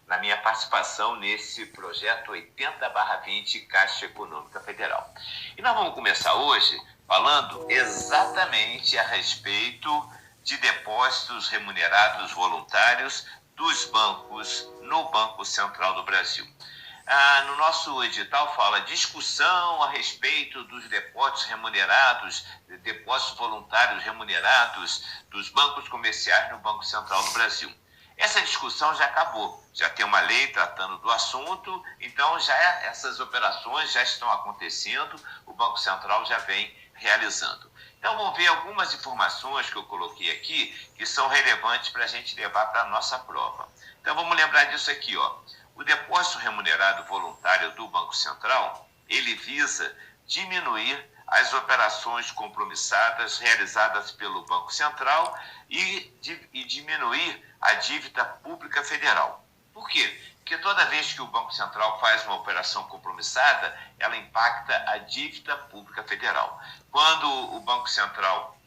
na minha participação nesse projeto 80/20 Caixa Econômica Federal. E nós vamos começar hoje falando exatamente a respeito de depósitos remunerados voluntários dos bancos no Banco Central do Brasil. No nosso edital fala discussão a respeito dos depósitos remunerados, depósitos voluntários remunerados dos bancos comerciais no Banco Central do Brasil. Essa discussão já acabou, já tem uma lei tratando do assunto, então essas operações já estão acontecendo, o Banco Central já vem realizando. Então vamos ver algumas informações que eu coloquei aqui que são relevantes para a gente levar para a nossa prova. Então vamos lembrar disso aqui, ó. O depósito remunerado voluntário do Banco Central, ele visa diminuir as operações compromissadas realizadas pelo Banco Central e diminuir a dívida pública federal. Por quê? Porque toda vez que o Banco Central faz uma operação compromissada, ela impacta a dívida pública federal. Quando o Banco Central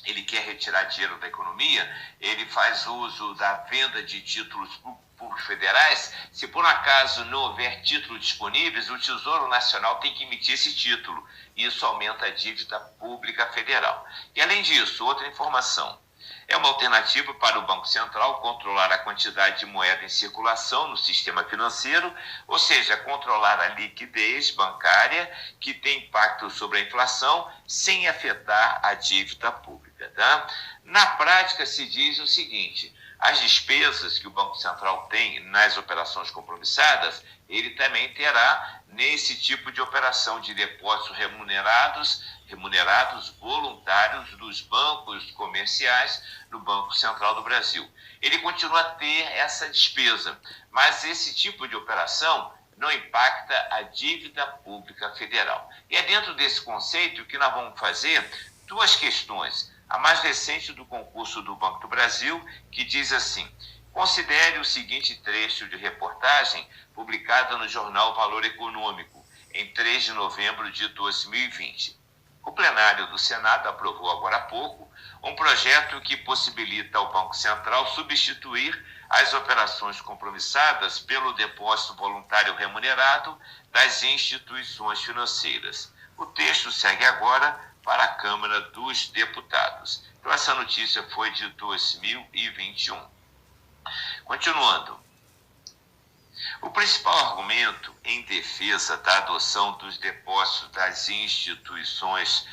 ele quer retirar dinheiro da economia, ele faz uso da venda de títulos públicos federais. Se por um acaso não houver títulos disponíveis, o Tesouro Nacional tem que emitir esse título. Isso aumenta a dívida pública federal. E além disso, outra informação. É uma alternativa para o Banco Central controlar a quantidade de moeda em circulação no sistema financeiro, ou seja, controlar a liquidez bancária que tem impacto sobre a inflação sem afetar a dívida pública. Tá? Na prática, se diz o seguinte: as despesas que o Banco Central tem nas operações compromissadas, ele também terá nesse tipo de operação de depósitos remunerados voluntários dos bancos comerciais no Banco Central do Brasil. Ele continua a ter essa despesa, mas esse tipo de operação não impacta a dívida pública federal. E é dentro desse conceito que nós vamos fazer duas questões. A mais recente do concurso do Banco do Brasil, que diz assim: considere o seguinte trecho de reportagem publicada no jornal Valor Econômico, em 3 de novembro de 2020. O plenário do Senado aprovou agora há pouco um projeto que possibilita ao Banco Central substituir as operações compromissadas pelo depósito voluntário remunerado das instituições financeiras. O texto segue agora para a Câmara dos Deputados. Então, essa notícia foi de 2021. Continuando. O principal argumento em defesa da adoção dos depósitos das instituições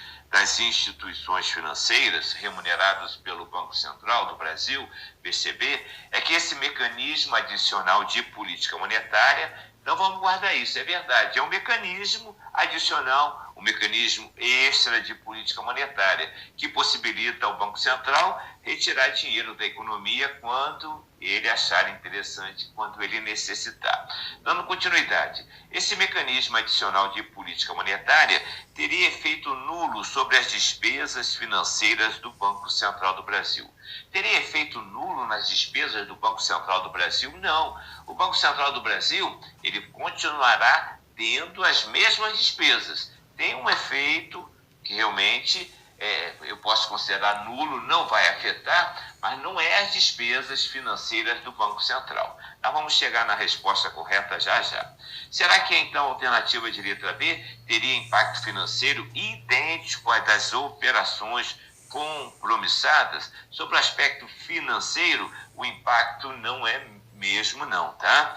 financeiras remunerados pelo Banco Central do Brasil, BCB, é que esse mecanismo adicional de política monetária, então vamos guardar isso, é verdade, é um mecanismo adicional, um mecanismo extra de política monetária, que possibilita ao Banco Central retirar dinheiro da economia quando ele achar interessante, quando ele necessitar. Dando continuidade, esse mecanismo adicional de política monetária teria efeito nulo sobre as despesas financeiras do Banco Central do Brasil. Teria efeito nulo nas despesas do Banco Central do Brasil? Não. O Banco Central do Brasil, ele continuará tendo as mesmas despesas. Tem um efeito que realmente eu posso considerar nulo, não vai afetar, mas não é as despesas financeiras do Banco Central. Nós vamos chegar na resposta correta já já. Será que então a alternativa de letra B teria impacto financeiro idêntico às das operações compromissadas? Sobre o aspecto financeiro, o impacto não é mesmo não, tá?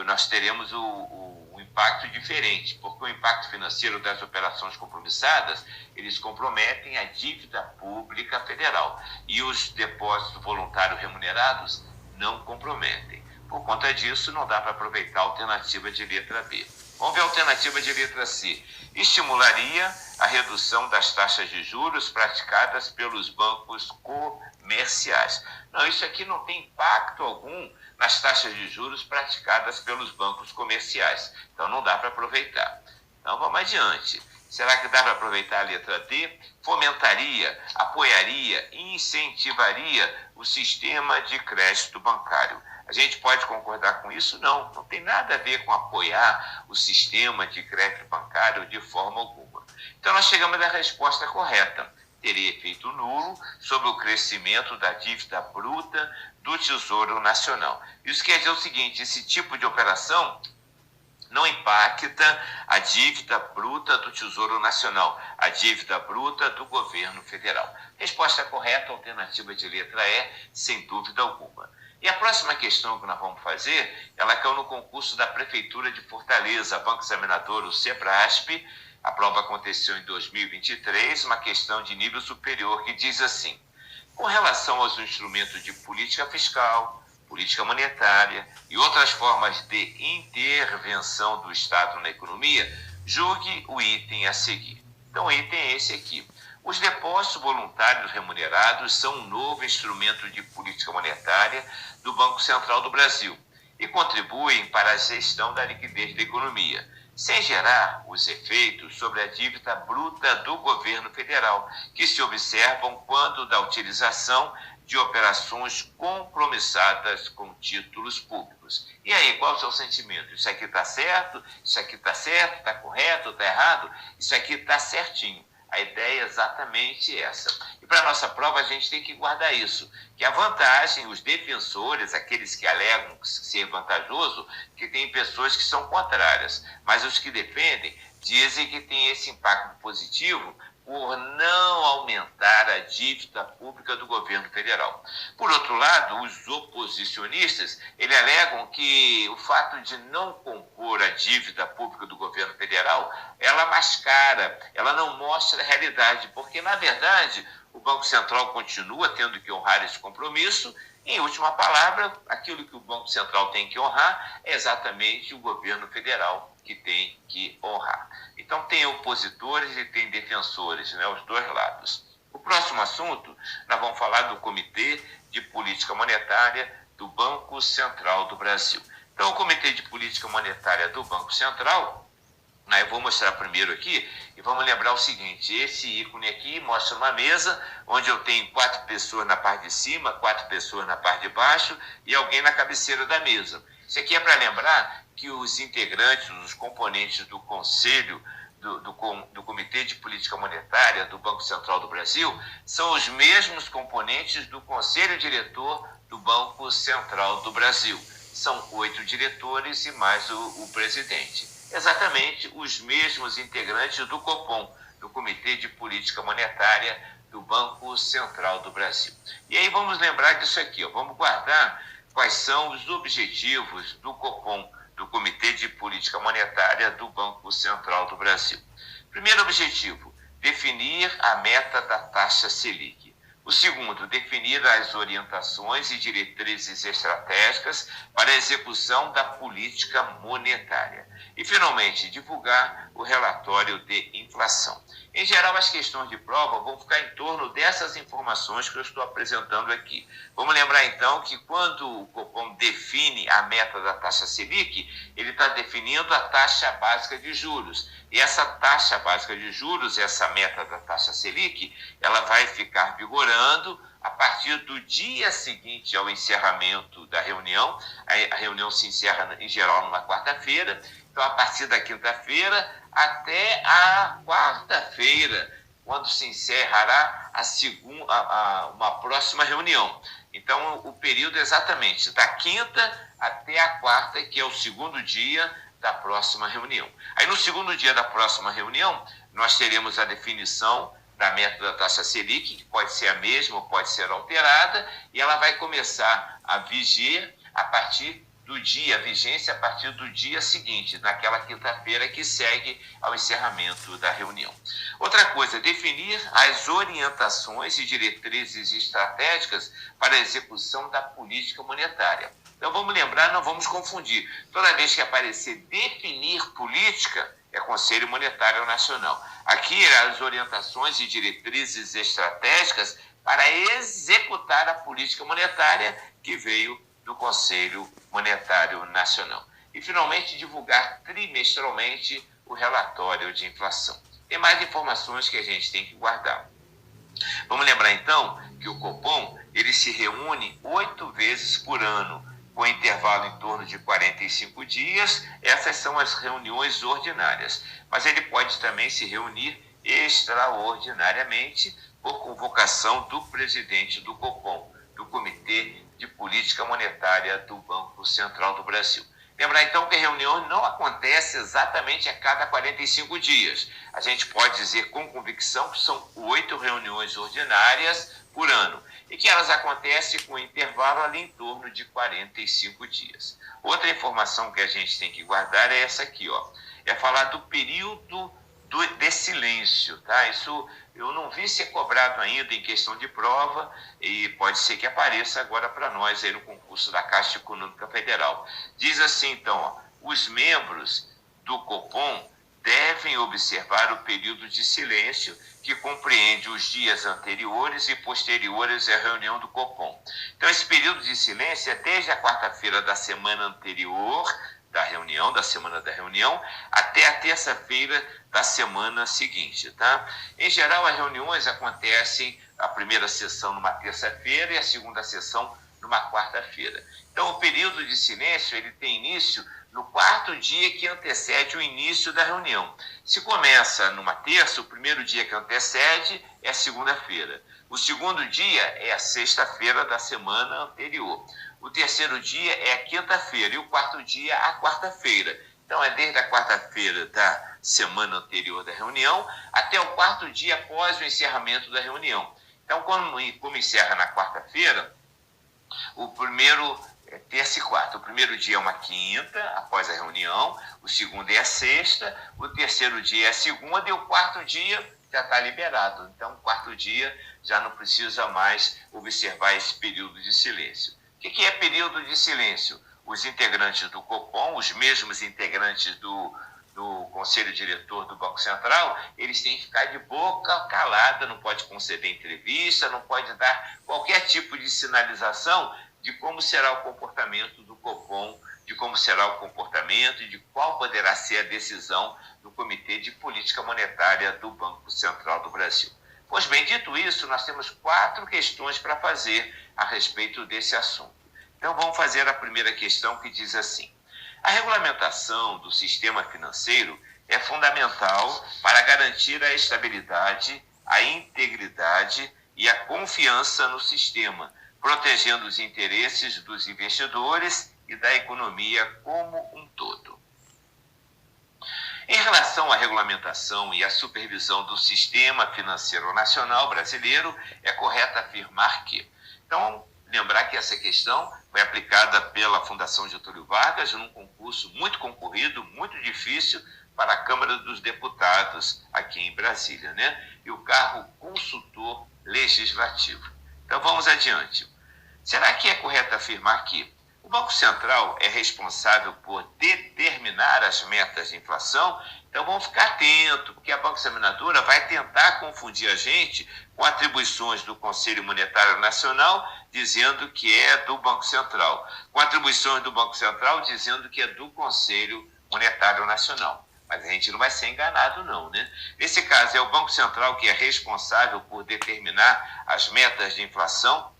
Nós teremos um impacto diferente, porque o impacto financeiro das operações compromissadas, eles comprometem a dívida pública federal e os depósitos voluntários remunerados não comprometem. Por conta disso, não dá para aproveitar a alternativa de letra B. Vamos ver a alternativa de letra C. Estimularia a redução das taxas de juros praticadas pelos bancos comerciais. Não, isso aqui não tem impacto algum nas taxas de juros praticadas pelos bancos comerciais. Então, não dá para aproveitar. Então, vamos adiante. Será que dá para aproveitar a letra D? Fomentaria, apoiaria, incentivaria o sistema de crédito bancário. A gente pode concordar com isso? Não, não tem nada a ver com apoiar o sistema de crédito bancário de forma alguma. Então, nós chegamos à resposta correta. Teria efeito nulo sobre o crescimento da dívida bruta do Tesouro Nacional. Isso quer dizer o seguinte: esse tipo de operação não impacta a dívida bruta do Tesouro Nacional, a dívida bruta do governo federal. Resposta correta, alternativa de letra E, sem dúvida alguma. E a próxima questão que nós vamos fazer, ela caiu no concurso da Prefeitura de Fortaleza, Banco Examinador, o SEBRASP. A prova aconteceu em 2023, uma questão de nível superior que diz assim: com relação aos instrumentos de política fiscal, política monetária e outras formas de intervenção do Estado na economia, julgue o item a seguir. Então, o item é esse aqui. Os depósitos voluntários remunerados são um novo instrumento de política monetária do Banco Central do Brasil e contribuem para a gestão da liquidez da economia, sem gerar os efeitos sobre a dívida bruta do governo federal, que se observam quando da utilização de operações compromissadas com títulos públicos. E aí, qual é o seu sentimento? Isso aqui está certo? Isso aqui está certo? Está correto? Está errado? Isso aqui está certinho. A ideia é exatamente essa. E para a nossa prova, a gente tem que guardar isso, que a vantagem, os defensores, aqueles que alegam ser vantajoso, que tem pessoas que são contrárias, mas os que defendem dizem que tem esse impacto positivo por não aumentar a dívida pública do governo federal. Por outro lado, os oposicionistas, eles alegam que o fato de não compor a dívida pública do governo federal, ela mascara, ela não mostra a realidade, porque, na verdade, o Banco Central continua tendo que honrar esse compromisso. Em última palavra, aquilo que o Banco Central tem que honrar é exatamente o governo federal que tem que honrar. Então, tem opositores e tem defensores, né, os dois lados. O próximo assunto, nós vamos falar do Comitê de Política Monetária do Banco Central do Brasil. Então, o Comitê de Política Monetária do Banco Central, eu vou mostrar primeiro aqui e vamos lembrar o seguinte: esse ícone aqui mostra uma mesa onde eu tenho 4 pessoas na parte de cima, 4 pessoas na parte de baixo e alguém na cabeceira da mesa. Isso aqui é para lembrar que os integrantes, os componentes do Conselho do Comitê de Política Monetária do Banco Central do Brasil são os mesmos componentes do Conselho Diretor do Banco Central do Brasil. São 8 diretores e mais o presidente. Exatamente os mesmos integrantes do COPOM, do Comitê de Política Monetária do Banco Central do Brasil. E aí vamos lembrar disso aqui, vamos guardar quais são os objetivos do COPOM, do Comitê de Política Monetária do Banco Central do Brasil. Primeiro objetivo, definir a meta da taxa Selic. O segundo, definir as orientações e diretrizes estratégicas para a execução da política monetária. E, finalmente, divulgar o relatório de inflação. Em geral, as questões de prova vão ficar em torno dessas informações que eu estou apresentando aqui. Vamos lembrar, então, que quando o Copom define a meta da taxa Selic, ele está definindo a taxa básica de juros. E essa taxa básica de juros, essa meta da taxa Selic, ela vai ficar vigorando a partir do dia seguinte ao encerramento da reunião. A reunião se encerra, em geral, numa quarta-feira. Então, a partir da quinta-feira até a quarta-feira, quando se encerrará uma próxima reunião. Então, o período é exatamente da quinta até a quarta, que é o segundo dia da próxima reunião. Aí, no segundo dia da próxima reunião, nós teremos a definição da meta da taxa Selic, que pode ser a mesma ou pode ser alterada, e ela vai começar a viger a partir do dia, a vigência a partir do dia seguinte, naquela quinta-feira que segue ao encerramento da reunião. Outra coisa, definir as orientações e diretrizes estratégicas para a execução da política monetária. Então vamos lembrar, não vamos confundir. Toda vez que aparecer definir política, é Conselho Monetário Nacional. Aqui, as orientações e diretrizes estratégicas para executar a política monetária que veio do Conselho Monetário Nacional. E, finalmente, divulgar trimestralmente o relatório de inflação. Tem mais informações que a gente tem que guardar. Vamos lembrar, então, que o Copom ele se reúne 8 vezes por ano, com intervalo em torno de 45 dias. Essas são as reuniões ordinárias. Mas ele pode também se reunir extraordinariamente por convocação do presidente do Copom, do Comitê de política monetária do Banco Central do Brasil. Lembrar então que a reunião não acontece exatamente a cada 45 dias. A gente pode dizer com convicção que são 8 reuniões ordinárias por ano e que elas acontecem com intervalo ali em torno de 45 dias. Outra informação que a gente tem que guardar é essa aqui, ó. É falar do período de silêncio, tá? Isso eu não vi ser cobrado ainda em questão de prova e pode ser que apareça agora para nós aí no concurso da Caixa Econômica Federal. Diz assim, então, ó, os membros do Copom devem observar o período de silêncio que compreende os dias anteriores e posteriores à reunião do Copom. Então, esse período de silêncio é desde a quarta-feira da semana anterior da semana da reunião, até a terça-feira da semana seguinte, tá? Em geral, as reuniões acontecem, a primeira sessão numa terça-feira e a segunda sessão numa quarta-feira. Então, o período de silêncio, ele tem início no quarto dia que antecede o início da reunião. Se começa numa terça, o primeiro dia que antecede é a segunda-feira. O segundo dia é a sexta-feira da semana anterior. O terceiro dia é a quinta-feira e o quarto dia a quarta-feira. Então, é desde a quarta-feira da semana anterior da reunião até o quarto dia após o encerramento da reunião. Então, como encerra na quarta-feira, o primeiro é terça e quarta. O primeiro dia é uma quinta, após a reunião. O segundo é a sexta. O terceiro dia é a segunda. E o quarto dia já está liberado. Então, o quarto dia já não precisa mais observar esse período de silêncio. O que é período de silêncio? Os integrantes do Copom, os mesmos integrantes do Conselho Diretor do Banco Central, eles têm que ficar de boca calada, não pode conceder entrevista, não pode dar qualquer tipo de sinalização de como será o comportamento do Copom, de como será o comportamento e de qual poderá ser a decisão do Comitê de Política Monetária do Banco Central do Brasil. Pois bem, dito isso, nós temos 4 questões para fazer a respeito desse assunto. Então, vamos fazer a primeira questão, que diz assim: a regulamentação do sistema financeiro é fundamental para garantir a estabilidade, a integridade e a confiança no sistema, protegendo os interesses dos investidores e da economia como um todo. Em relação à regulamentação e à supervisão do sistema financeiro nacional brasileiro, é correto afirmar que, então, lembrar que essa questão foi aplicada pela Fundação Getúlio Vargas num concurso muito concorrido, muito difícil, para a Câmara dos Deputados aqui em Brasília, né? E o cargo consultor legislativo. Então, vamos adiante. Será que é correto afirmar que o Banco Central é responsável por determinar as metas de inflação? Então, vamos ficar atentos, porque a Banca Examinadora vai tentar confundir a gente com atribuições do Conselho Monetário Nacional, dizendo que é do Banco Central, com atribuições do Banco Central, dizendo que é do Conselho Monetário Nacional. Mas a gente não vai ser enganado, não, né? Nesse caso, é o Banco Central que é responsável por determinar as metas de inflação?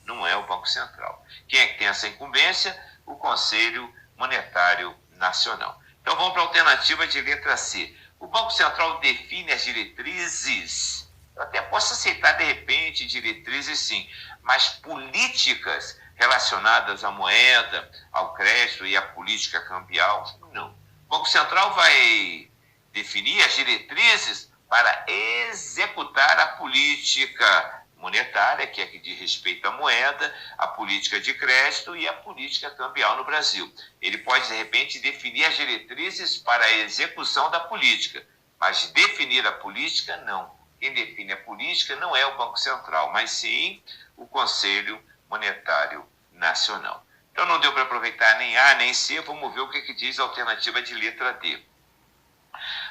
Não é o Banco Central. Quem é que tem essa incumbência? O Conselho Monetário Nacional. Então, vamos para a alternativa de letra C. O Banco Central define as diretrizes. Eu até posso aceitar, de repente, diretrizes sim, mas políticas relacionadas à moeda, ao crédito e à política cambial, não. O Banco Central vai definir as diretrizes para executar a política monetária, que é que diz respeito à moeda, a política de crédito e a política cambial no Brasil. Ele pode, de repente, definir as diretrizes para a execução da política, mas definir a política, não. Quem define a política não é o Banco Central, mas sim o Conselho Monetário Nacional. Então, não deu para aproveitar nem A nem C, vamos ver o que diz a alternativa de letra D.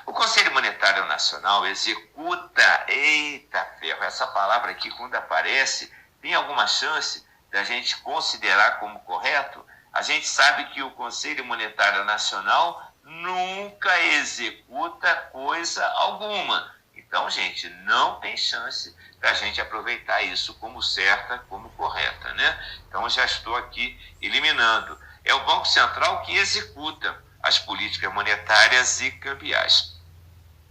O Conselho Monetário Nacional executa, eita ferro, essa palavra aqui quando aparece, tem alguma chance da gente considerar como correto? A gente sabe que o Conselho Monetário Nacional nunca executa coisa alguma. Então, gente, não tem chance da gente aproveitar isso como certa, como correta, né? Então, já estou aqui eliminando. É o Banco Central que executa as políticas monetárias e cambiais.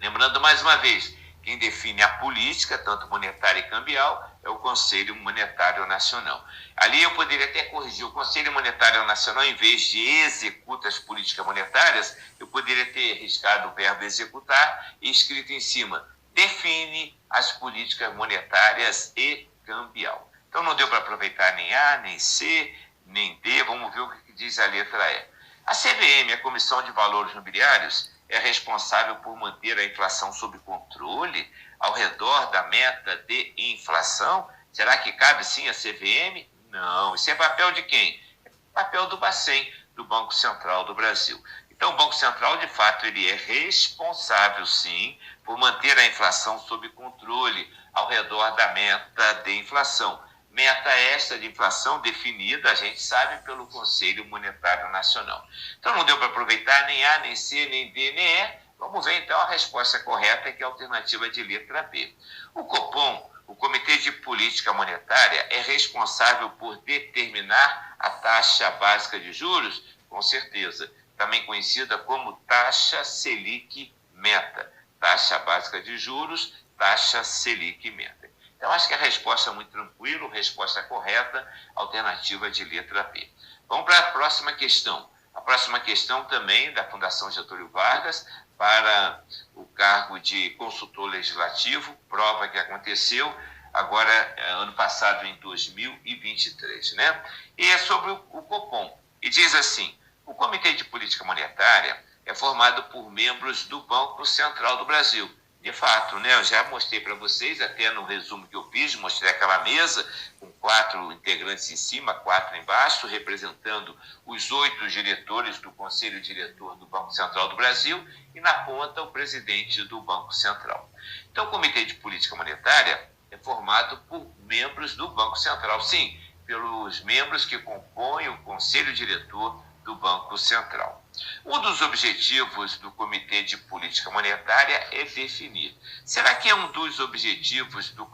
Lembrando mais uma vez, quem define a política, tanto monetária e cambial, é o Conselho Monetário Nacional. Ali eu poderia até corrigir, o Conselho Monetário Nacional, em vez de executa as políticas monetárias, eu poderia ter riscado o verbo executar e escrito em cima, define as políticas monetárias e cambial. Então não deu para aproveitar nem A, nem C, nem D, vamos ver o que diz a letra E. A CVM, a Comissão de Valores Mobiliários, é responsável por manter a inflação sob controle ao redor da meta de inflação? Será que cabe sim a CVM? Não. Isso é papel de quem? É papel do Bacen, do Banco Central do Brasil. Então, o Banco Central, de fato, ele é responsável, sim, por manter a inflação sob controle ao redor da meta de inflação. Meta esta de inflação definida, a gente sabe, pelo Conselho Monetário Nacional. Então, não deu para aproveitar nem A, nem C, nem D, nem E. Vamos ver, então, a resposta correta, que é a alternativa de letra B. O Copom, o Comitê de Política Monetária, é responsável por determinar a taxa básica de juros, com certeza, também conhecida como taxa Selic meta. Taxa básica de juros, taxa Selic meta. Então, acho que a resposta é muito tranquila, resposta correta, alternativa de letra B. Vamos para a próxima questão. A próxima questão também da Fundação Getúlio Vargas, para o cargo de consultor legislativo, prova que aconteceu agora, ano passado, em 2023, né? E é sobre o Copom. E diz assim, o Comitê de Política Monetária é formado por membros do Banco Central do Brasil. De fato, né, eu já mostrei para vocês, até no resumo que eu fiz, mostrei aquela mesa com 4 integrantes em cima, 4 embaixo, representando os 8 diretores do Conselho Diretor do Banco Central do Brasil e na ponta o presidente do Banco Central. Então, o Comitê de Política Monetária é formado por membros do Banco Central, sim, pelos membros que compõem o Conselho Diretor do Banco Central. Um dos objetivos do Comitê de Política Monetária é definir. Será que é um dos objetivos do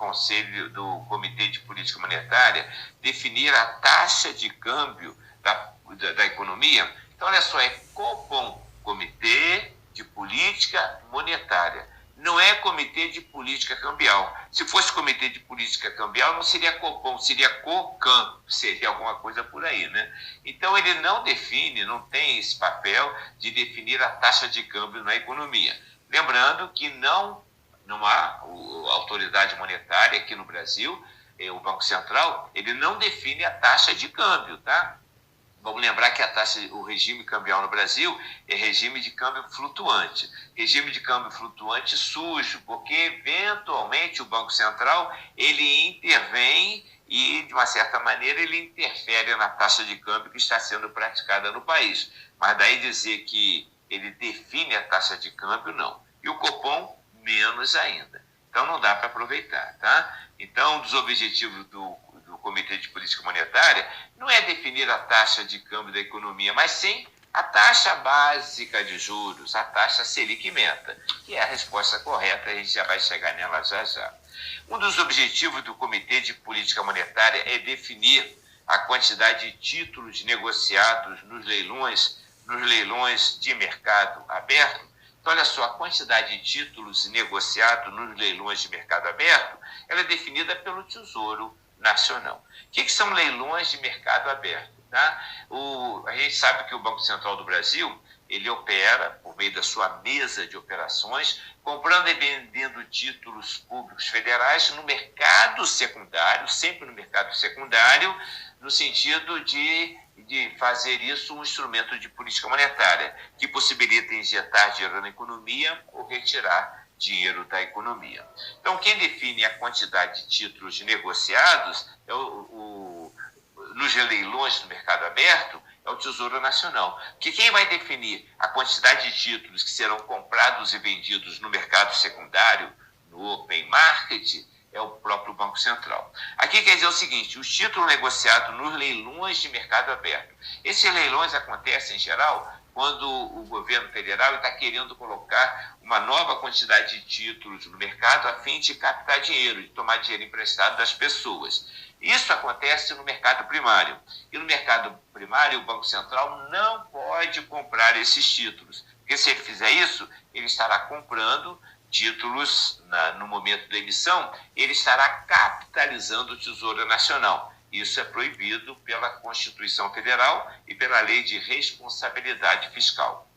Comitê de Política Monetária definir a taxa de câmbio da economia? Então, olha só, é Copom, Comitê de Política Monetária. Não é Comitê de Política Cambial. Se fosse Comitê de Política Cambial, não seria Copom, seria COCAM, seria alguma coisa por aí, né? Então, ele não define, não tem esse papel de definir a taxa de câmbio na economia. Lembrando que não há autoridade monetária aqui no Brasil, o Banco Central, ele não define a taxa de câmbio, tá? Vamos lembrar que o regime cambial no Brasil é regime de câmbio flutuante. Regime de câmbio flutuante sujo, porque eventualmente o Banco Central ele intervém e, de uma certa maneira, ele interfere na taxa de câmbio que está sendo praticada no país. Mas daí dizer que ele define a taxa de câmbio, não. E o Copom, menos ainda. Então não dá para aproveitar, tá? Então, um dos objetivos do Comitê de Política Monetária não é definir a taxa de câmbio da economia, mas sim a taxa básica de juros, a taxa Selic meta, que é a resposta correta, a gente já vai chegar nela já já. Um dos objetivos do Comitê de Política Monetária é definir a quantidade de títulos negociados nos leilões de mercado aberto. Então, olha só, a quantidade de títulos negociados nos leilões de mercado aberto, ela é definida pelo Tesouro Nacional. O que são leilões de mercado aberto? Tá? A gente sabe que o Banco Central do Brasil, ele opera, por meio da sua mesa de operações, comprando e vendendo títulos públicos federais no mercado secundário, sempre no mercado secundário, no sentido de fazer isso um instrumento de política monetária, que possibilita injetar dinheiro na economia ou retirar dinheiro da economia. Então, quem define a quantidade de títulos negociados nos leilões do mercado aberto é o Tesouro Nacional. Porque quem vai definir a quantidade de títulos que serão comprados e vendidos no mercado secundário, no open market, é o próprio Banco Central. Aqui quer dizer o seguinte, os títulos negociados nos leilões de mercado aberto. Esses leilões acontecem, em geral, quando o governo federal está querendo colocar uma nova quantidade de títulos no mercado a fim de captar dinheiro, de tomar dinheiro emprestado das pessoas. Isso acontece no mercado primário. E no mercado primário, o Banco Central não pode comprar esses títulos. Porque se ele fizer isso, ele estará comprando títulos no momento da emissão, ele estará capitalizando o Tesouro Nacional. Isso é proibido pela Constituição Federal e pela Lei de Responsabilidade Fiscal.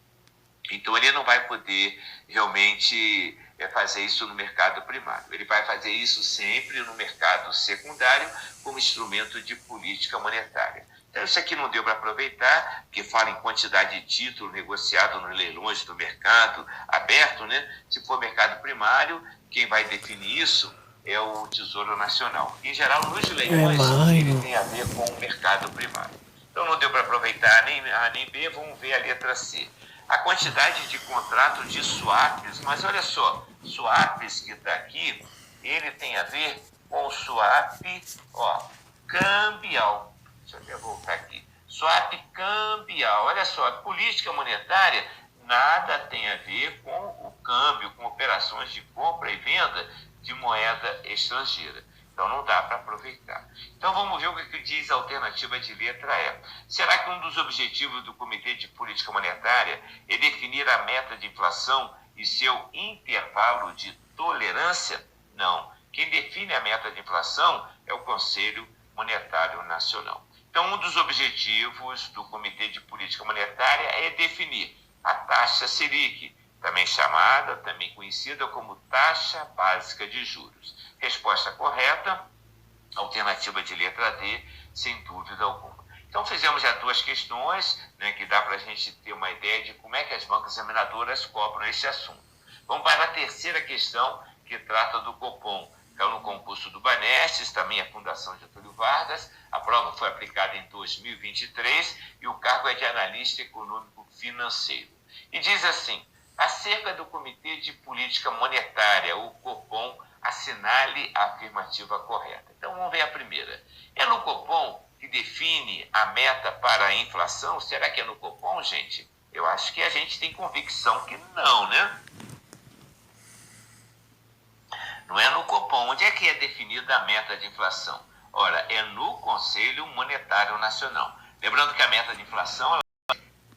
Então, ele não vai poder realmente fazer isso no mercado primário. Ele vai fazer isso sempre no mercado secundário como instrumento de política monetária. Então, isso aqui não deu para aproveitar, porque fala em quantidade de título negociado nos leilões do mercado aberto, né? Se for mercado primário, quem vai definir isso é o Tesouro Nacional. Em geral, nos leilões, ele tem a ver com o mercado primário. Então, não deu para aproveitar nem A nem B, vamos ver a letra C. A quantidade de contratos de swaps, mas olha só, swaps que está aqui, ele tem a ver com o swap cambial. Deixa eu até voltar aqui. Swap cambial. Olha só, a política monetária nada tem a ver com o câmbio, com operações de compra e venda de moeda estrangeira. Então, não dá para aproveitar. Então, vamos ver o que diz a alternativa de letra E. Será que um dos objetivos do Comitê de Política Monetária é definir a meta de inflação e seu intervalo de tolerância? Não. Quem define a meta de inflação é o Conselho Monetário Nacional. Então, um dos objetivos do Comitê de Política Monetária é definir a taxa Selic, também conhecida como taxa básica de juros. Resposta correta, alternativa de letra D, sem dúvida alguma. Então, fizemos já duas questões, né, que dá para a gente ter uma ideia de como é que as bancas examinadoras cobram esse assunto. Vamos para a terceira questão, que trata do Copom. Caiu no concurso do Banestes, também a Fundação Getúlio Vargas. A prova foi aplicada em 2023 e o cargo é de analista econômico financeiro. E diz assim: acerca do Comitê de Política Monetária, o Copom, assinale a afirmativa correta. Então, vamos ver a primeira. É no Copom que define a meta para a inflação? Será que é no Copom, gente? Eu acho que a gente tem convicção que não, né? Não é no Copom. Onde é que é definida a meta de inflação? Ora, é no Conselho Monetário Nacional. Lembrando que a meta de inflação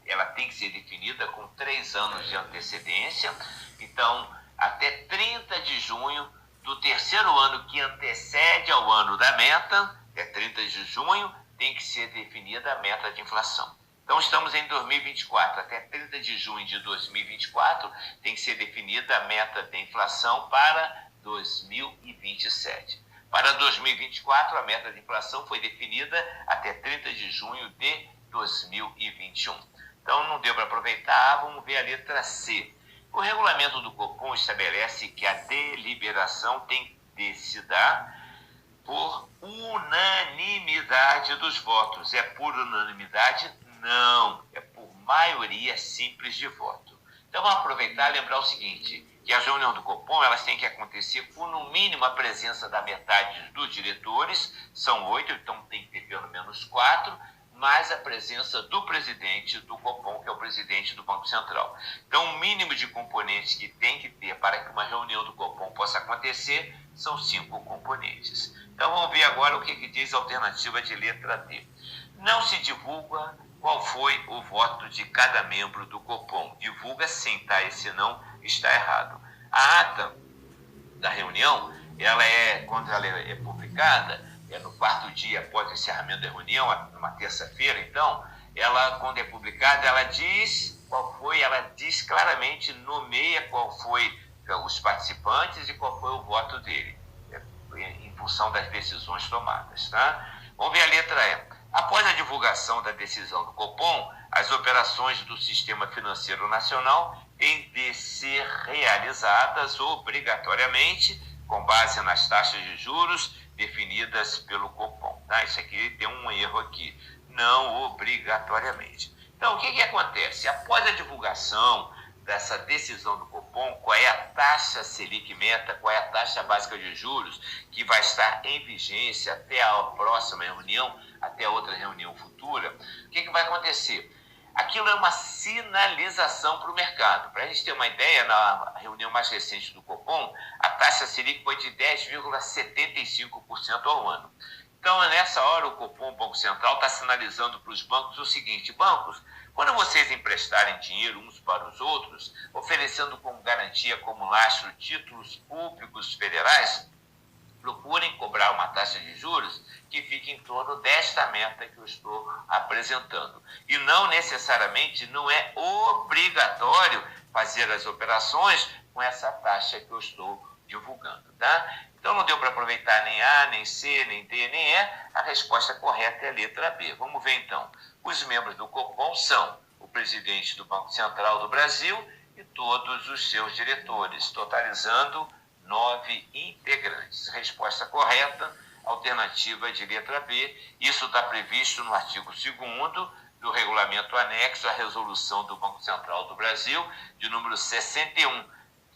ela tem que ser definida com 3 anos de antecedência. Então, até 30 de junho do terceiro ano que antecede ao ano da meta, até 30 de junho, tem que ser definida a meta de inflação. Então, estamos em 2024. Até 30 de junho de 2024, tem que ser definida a meta de inflação para 2027. Para 2024, a meta de inflação foi definida até 30 de junho de 2021. Então, não deu para aproveitar. Vamos ver a letra C. O regulamento do Copom estabelece que a deliberação tem de se dar por unanimidade dos votos. É por unanimidade? Não. É por maioria simples de voto. Então, vamos aproveitar e lembrar o seguinte, que as reuniões do Copom elas têm que acontecer com, no mínimo, a presença da metade dos diretores. São 8, então tem que ter pelo menos 4, mais a presença do presidente do Copom, que é o presidente do Banco Central. Então, o mínimo de componentes que tem que ter para que uma reunião do Copom possa acontecer são 5 componentes. Então, vamos ver agora o que diz a alternativa de letra D. Não se divulga qual foi o voto de cada membro do Copom. Divulga sim, tá? Esse não está errado. A ata da reunião, quando ela é publicada, no 4º dia após o encerramento da reunião, numa terça-feira, então, quando é publicada, ela diz qual foi, ela diz claramente, nomeia qual foi os participantes e qual foi o voto dele, em função das decisões tomadas, tá? Vamos ver a letra E. Após a divulgação da decisão do Copom, as operações do Sistema Financeiro Nacional têm de ser realizadas obrigatoriamente com base nas taxas de juros definidas pelo Copom. Tá? Isso aqui tem um erro aqui, não obrigatoriamente. Então, o que acontece? Após a divulgação dessa decisão do Copom, qual é a taxa Selic meta, qual é a taxa básica de juros que vai estar em vigência até a próxima reunião, até a outra reunião futura, o que vai acontecer? Aquilo é uma sinalização para o mercado. Para a gente ter uma ideia, na reunião mais recente do Copom, a taxa Selic foi de 10,75% ao ano. Então, nessa hora, o Copom, o Banco Central, está sinalizando para os bancos o seguinte: bancos, Quando vocês emprestarem dinheiro uns para os outros, oferecendo como garantia, como lastro, títulos públicos federais, procurem cobrar uma taxa de juros que fique em torno desta meta que eu estou apresentando. E não necessariamente, não é obrigatório fazer as operações com essa taxa que eu estou divulgando, tá? Então não deu para aproveitar nem A, nem C, nem D, nem E. A resposta correta é a letra B. Vamos ver então. Os membros do Copom são o presidente do Banco Central do Brasil e todos os seus diretores, totalizando 9 integrantes. Resposta correta, alternativa de letra B. Isso está previsto no artigo 2º do regulamento anexo à resolução do Banco Central do Brasil, de número 61,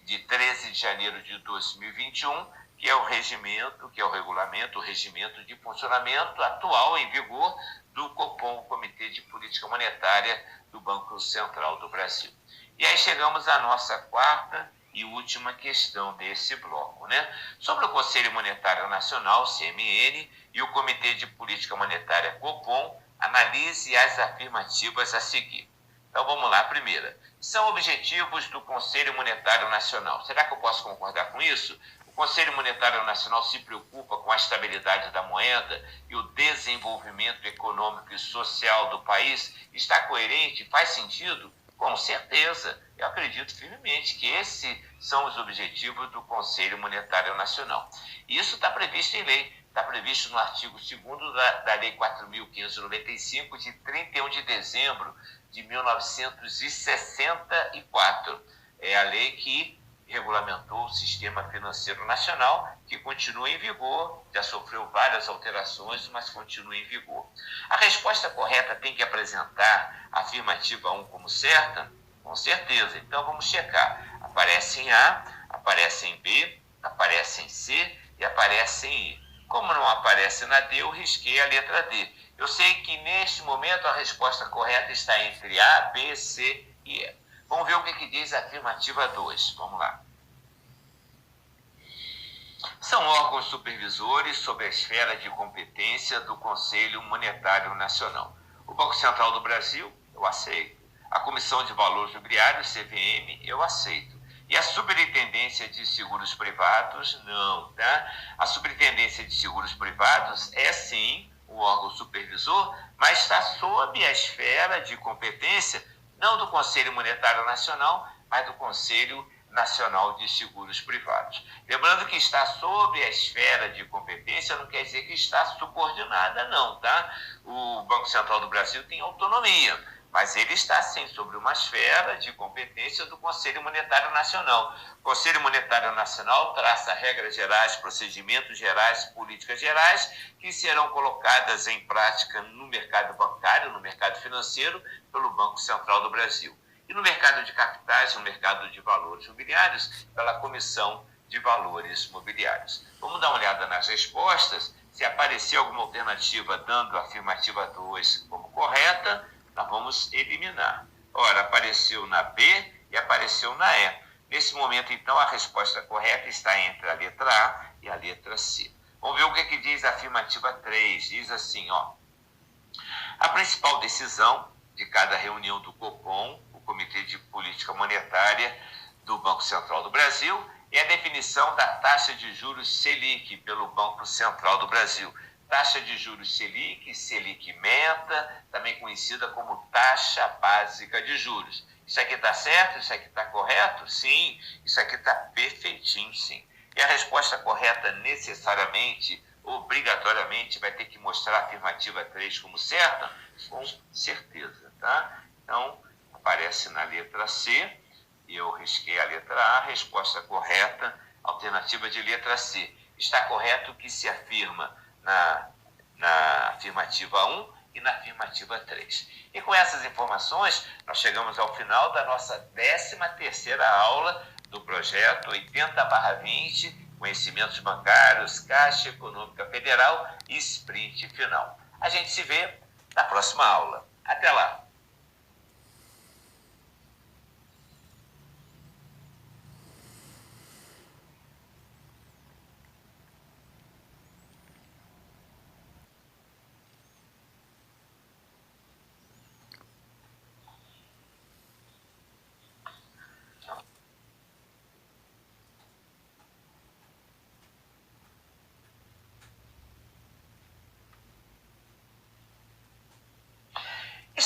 de 13 de janeiro de 2021, que é o regimento, que é o regulamento, o regimento de funcionamento atual em vigor do Copom, Comitê de Política Monetária do Banco Central do Brasil. E aí chegamos à nossa quarta e última questão desse bloco, né? Sobre o Conselho Monetário Nacional, CMN, e o Comitê de Política Monetária, Copom, analise as afirmativas a seguir. Então vamos lá, a primeira. São objetivos do Conselho Monetário Nacional. Será que eu posso concordar com isso? O Conselho Monetário Nacional se preocupa com a estabilidade da moeda e o desenvolvimento econômico e social do país? Está coerente? Faz sentido? Com certeza, eu acredito firmemente que esses são os objetivos do Conselho Monetário Nacional. E isso está previsto em lei, está previsto no artigo 2º da Lei 4.595, de 31 de dezembro de 1964. É a lei que regulamentou o Sistema Financeiro Nacional, que continua em vigor, já sofreu várias alterações, mas continua em vigor. A resposta correta tem que apresentar a afirmativa 1 como certa? Com certeza. Então vamos checar. Aparece em A, aparece em B, aparece em C e aparece em I. Como não aparece na D, eu risquei a letra D. Eu sei que neste momento a resposta correta está entre A, B, C e E. Vamos ver o que diz a afirmativa 2. Vamos lá. São órgãos supervisores sob a esfera de competência do Conselho Monetário Nacional. O Banco Central do Brasil, eu aceito. A Comissão de Valores Mobiliários, CVM, eu aceito. E a Superintendência de Seguros Privados, não, tá? A Superintendência de Seguros Privados é, sim, o órgão supervisor, mas está sob a esfera de competência não do Conselho Monetário Nacional, mas do Conselho Nacional de Seguros Privados. Lembrando que está sob a esfera de competência não quer dizer que está subordinada, não, tá? O Banco Central do Brasil tem autonomia, mas ele está, sim, sobre uma esfera de competência do Conselho Monetário Nacional. O Conselho Monetário Nacional traça regras gerais, procedimentos gerais, políticas gerais, que serão colocadas em prática no mercado bancário, no mercado financeiro, pelo Banco Central do Brasil. E no mercado de capitais, no mercado de valores mobiliários, pela Comissão de Valores Mobiliários. Vamos dar uma olhada nas respostas. Se aparecer alguma alternativa dando a afirmativa 2 como correta, nós vamos eliminar. Ora, apareceu na B e apareceu na E. Nesse momento, então, a resposta correta está entre a letra A e a letra C. Vamos ver o que diz a afirmativa 3. Diz assim, ó. A principal decisão de cada reunião do Copom, o Comitê de Política Monetária do Banco Central do Brasil, é a definição da taxa de juros Selic pelo Banco Central do Brasil. Taxa de juros Selic, Selic meta, também conhecida como taxa básica de juros. Isso aqui está certo? Isso aqui está correto? Sim. Isso aqui está perfeitinho, sim. E a resposta correta necessariamente, obrigatoriamente, vai ter que mostrar a afirmativa 3 como certa? Com certeza, tá? Então, aparece na letra C, e eu risquei a letra A, resposta correta, alternativa de letra C. Está correto que se afirma na afirmativa 1 e na afirmativa 3. E com essas informações, nós chegamos ao final da nossa 13ª aula do projeto 80/20, Conhecimentos Bancários, Caixa Econômica Federal e Sprint Final. A gente se vê na próxima aula. Até lá!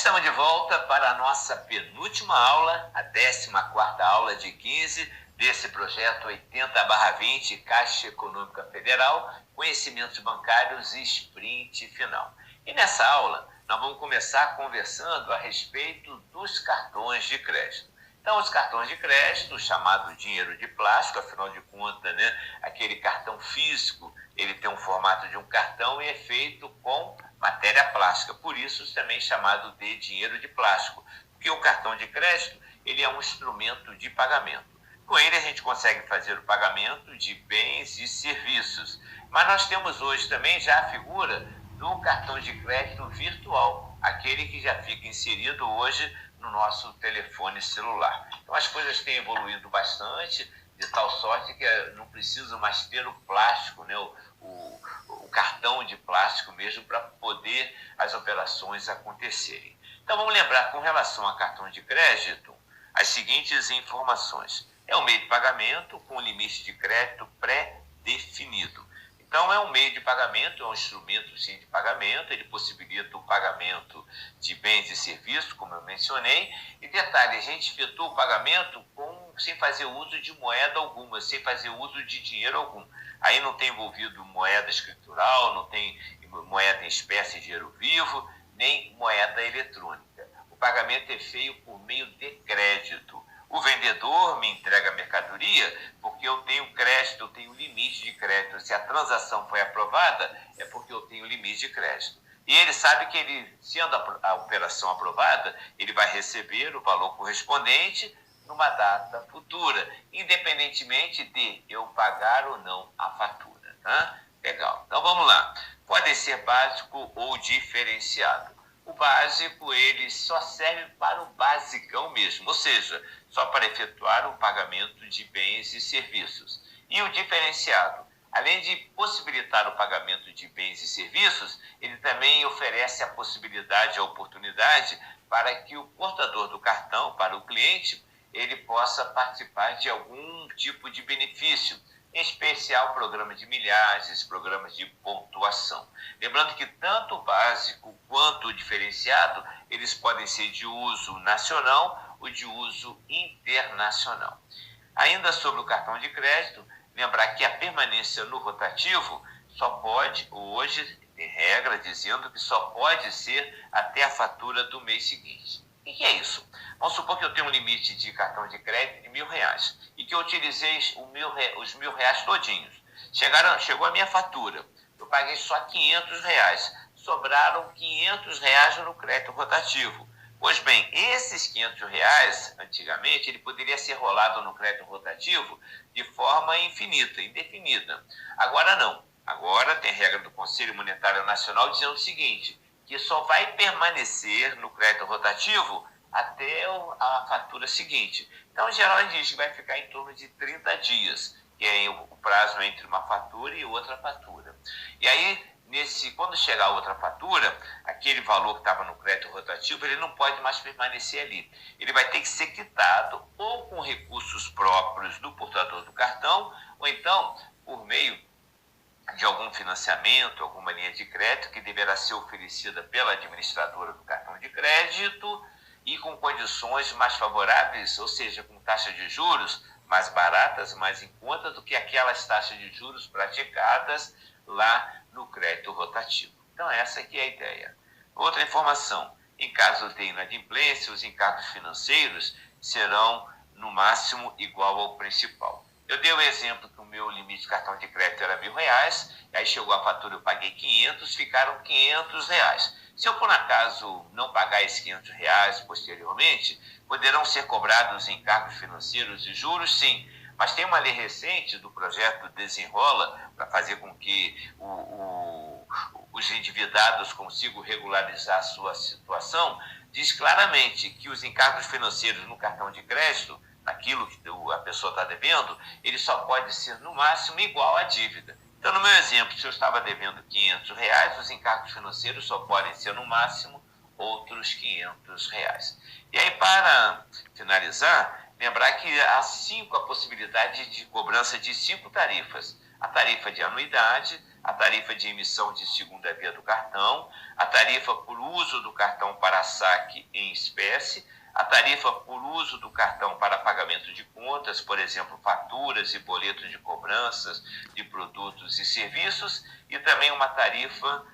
estamos de volta para a nossa penúltima aula, a 14ª aula de 15 desse projeto 80/20 Caixa Econômica Federal, Conhecimentos Bancários e Sprint Final. E nessa aula, nós vamos começar conversando a respeito dos cartões de crédito. Então, os cartões de crédito, chamado dinheiro de plástico, afinal de contas, né, aquele cartão físico, ele tem um formato de um cartão e é feito com matéria plástica, por isso também chamado de dinheiro de plástico, porque o cartão de crédito, ele é um instrumento de pagamento. Com ele a gente consegue fazer o pagamento de bens e serviços, mas nós temos hoje também já a figura do cartão de crédito virtual, aquele que já fica inserido hoje no nosso telefone celular. Então as coisas têm evoluído bastante, de tal sorte que não preciso mais ter o plástico, né, o cartão de plástico mesmo, para poder as operações acontecerem. Então vamos lembrar, com relação a cartão de crédito, as seguintes informações. É um meio de pagamento com limite de crédito pré-definido. Então é um meio de pagamento, é um instrumento sim de pagamento, ele possibilita o pagamento de bens e serviços, como eu mencionei, e detalhe, a gente efetua o pagamento sem fazer uso de moeda alguma, sem fazer uso de dinheiro algum. Aí não tem envolvido moeda escritural, não tem moeda em espécie, dinheiro vivo, nem moeda eletrônica. O pagamento é feito por meio de crédito. O vendedor me entrega a mercadoria porque eu tenho crédito, eu tenho limite de crédito. Se a transação foi aprovada, é porque eu tenho limite de crédito. E ele sabe que, sendo a operação aprovada, ele vai receber o valor correspondente numa data futura, independentemente de eu pagar ou não a fatura. Tá? Legal. Então vamos lá. Pode ser básico ou diferenciado. O básico, ele só serve para o basicão mesmo, ou seja, só para efetuar o pagamento de bens e serviços. E o diferenciado, além de possibilitar o pagamento de bens e serviços, ele também oferece a possibilidade, a oportunidade para que o portador do cartão, para o cliente, ele possa participar de algum tipo de benefício, em especial programas de milhares, programas de pontuação. Lembrando que tanto o básico quanto o diferenciado, eles podem ser de uso nacional ou de uso internacional. Ainda sobre o cartão de crédito, lembrar que a permanência no rotativo só pode, hoje tem regra dizendo que só pode ser até a fatura do mês seguinte. O que é isso? Vamos supor que eu tenho um limite de cartão de crédito de R$1.000 e que eu utilizei os R$1.000 todinhos. Chegou a minha fatura, eu paguei só R$500, sobraram R$500 no crédito rotativo. Pois bem, esses R$500, antigamente, ele poderia ser rolado no crédito rotativo de forma infinita, indefinida. Agora não. Agora tem regra do Conselho Monetário Nacional dizendo o seguinte, que só vai permanecer no crédito rotativo até a fatura seguinte. Então, em geral, a gente diz que vai ficar em torno de 30 dias, que é o prazo entre uma fatura e outra fatura. E aí, quando chegar a outra fatura, aquele valor que estava no crédito rotativo, ele não pode mais permanecer ali. Ele vai ter que ser quitado ou com recursos próprios do portador do cartão, ou então por meio de algum financiamento, alguma linha de crédito que deverá ser oferecida pela administradora do cartão de crédito e com condições mais favoráveis, ou seja, com taxas de juros mais baratas, mais em conta do que aquelas taxas de juros praticadas lá no crédito rotativo. Então essa aqui é a ideia. Outra informação, em caso de inadimplência, os encargos financeiros serão no máximo igual ao principal. Eu dei o exemplo que o meu limite de cartão de crédito era R$1.000, aí chegou a fatura, eu paguei 500, ficaram R$500. Se eu, por acaso, não pagar esses R$500 posteriormente, poderão ser cobrados encargos financeiros e juros, sim. Mas tem uma lei recente do projeto Desenrola para fazer com que os endividados consigam regularizar a sua situação, diz claramente que os encargos financeiros no cartão de crédito, naquilo que a pessoa está devendo, ele só pode ser no máximo igual à dívida. Então, no meu exemplo, se eu estava devendo R$500, os encargos financeiros só podem ser no máximo outros R$500. E aí, para finalizar, lembrar que há a possibilidade de cobrança de 5 tarifas. A tarifa de anuidade, a tarifa de emissão de segunda via do cartão, a tarifa por uso do cartão para saque em espécie, a tarifa por uso do cartão para pagamento de contas, por exemplo, faturas e boletos de cobranças de produtos e serviços, e também uma tarifa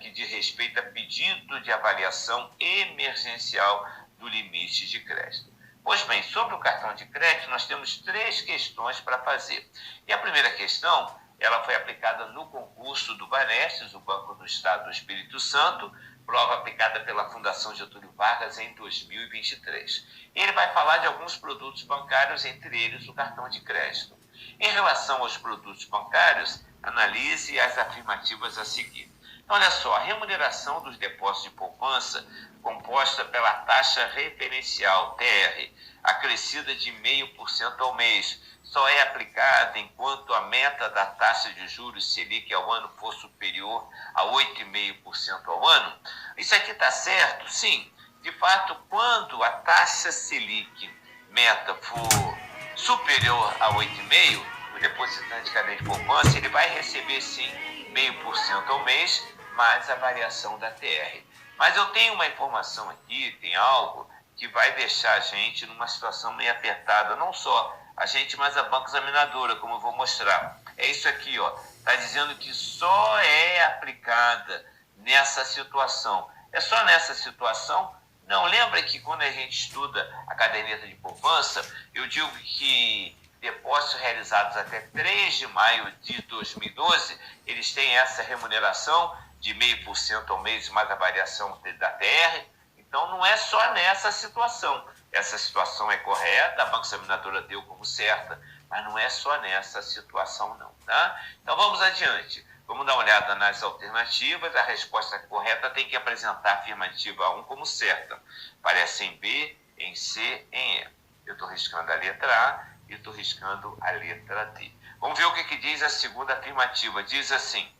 que diz respeito a pedido de avaliação emergencial do limite de crédito. Pois bem, sobre o cartão de crédito, nós temos 3 questões para fazer. E a primeira questão, ela foi aplicada no concurso do Banestes, o Banco do Estado do Espírito Santo, prova aplicada pela Fundação Getúlio Vargas em 2023. Ele vai falar de alguns produtos bancários, entre eles o cartão de crédito. Em relação aos produtos bancários, analise as afirmativas a seguir. Então, olha só, a remuneração dos depósitos de poupança, composta pela taxa referencial, TR, acrescida de 0,5% ao mês, só é aplicada enquanto a meta da taxa de juros Selic ao ano for superior a 8,5% ao ano. Isso aqui está certo? Sim. De fato, quando a taxa Selic meta for superior a 8,5%, o depositante de caderneta de poupança ele vai receber sim 0,5% ao mês, mais a variação da TR. Mas eu tenho uma informação aqui, tem algo que vai deixar a gente numa situação meio apertada, não só a gente, mas a banca examinadora, como eu vou mostrar. É isso aqui, ó. Está dizendo que só é aplicada nessa situação. É só nessa situação? Não, lembra que quando a gente estuda a caderneta de poupança, eu digo que depósitos realizados até 3 de maio de 2012, eles têm essa remuneração de 0,5% ao mês, mais a variação da TR. Então, não é só nessa situação. Essa situação é correta, a banca examinadora deu como certa, mas não é só nessa situação, não. Tá? Então, vamos adiante. Vamos dar uma olhada nas alternativas. A resposta correta tem que apresentar a afirmativa 1 como certa. Aparece em B, em C, em E. Eu estou riscando a letra A e estou riscando a letra D. Vamos ver o que diz a segunda afirmativa. Diz assim: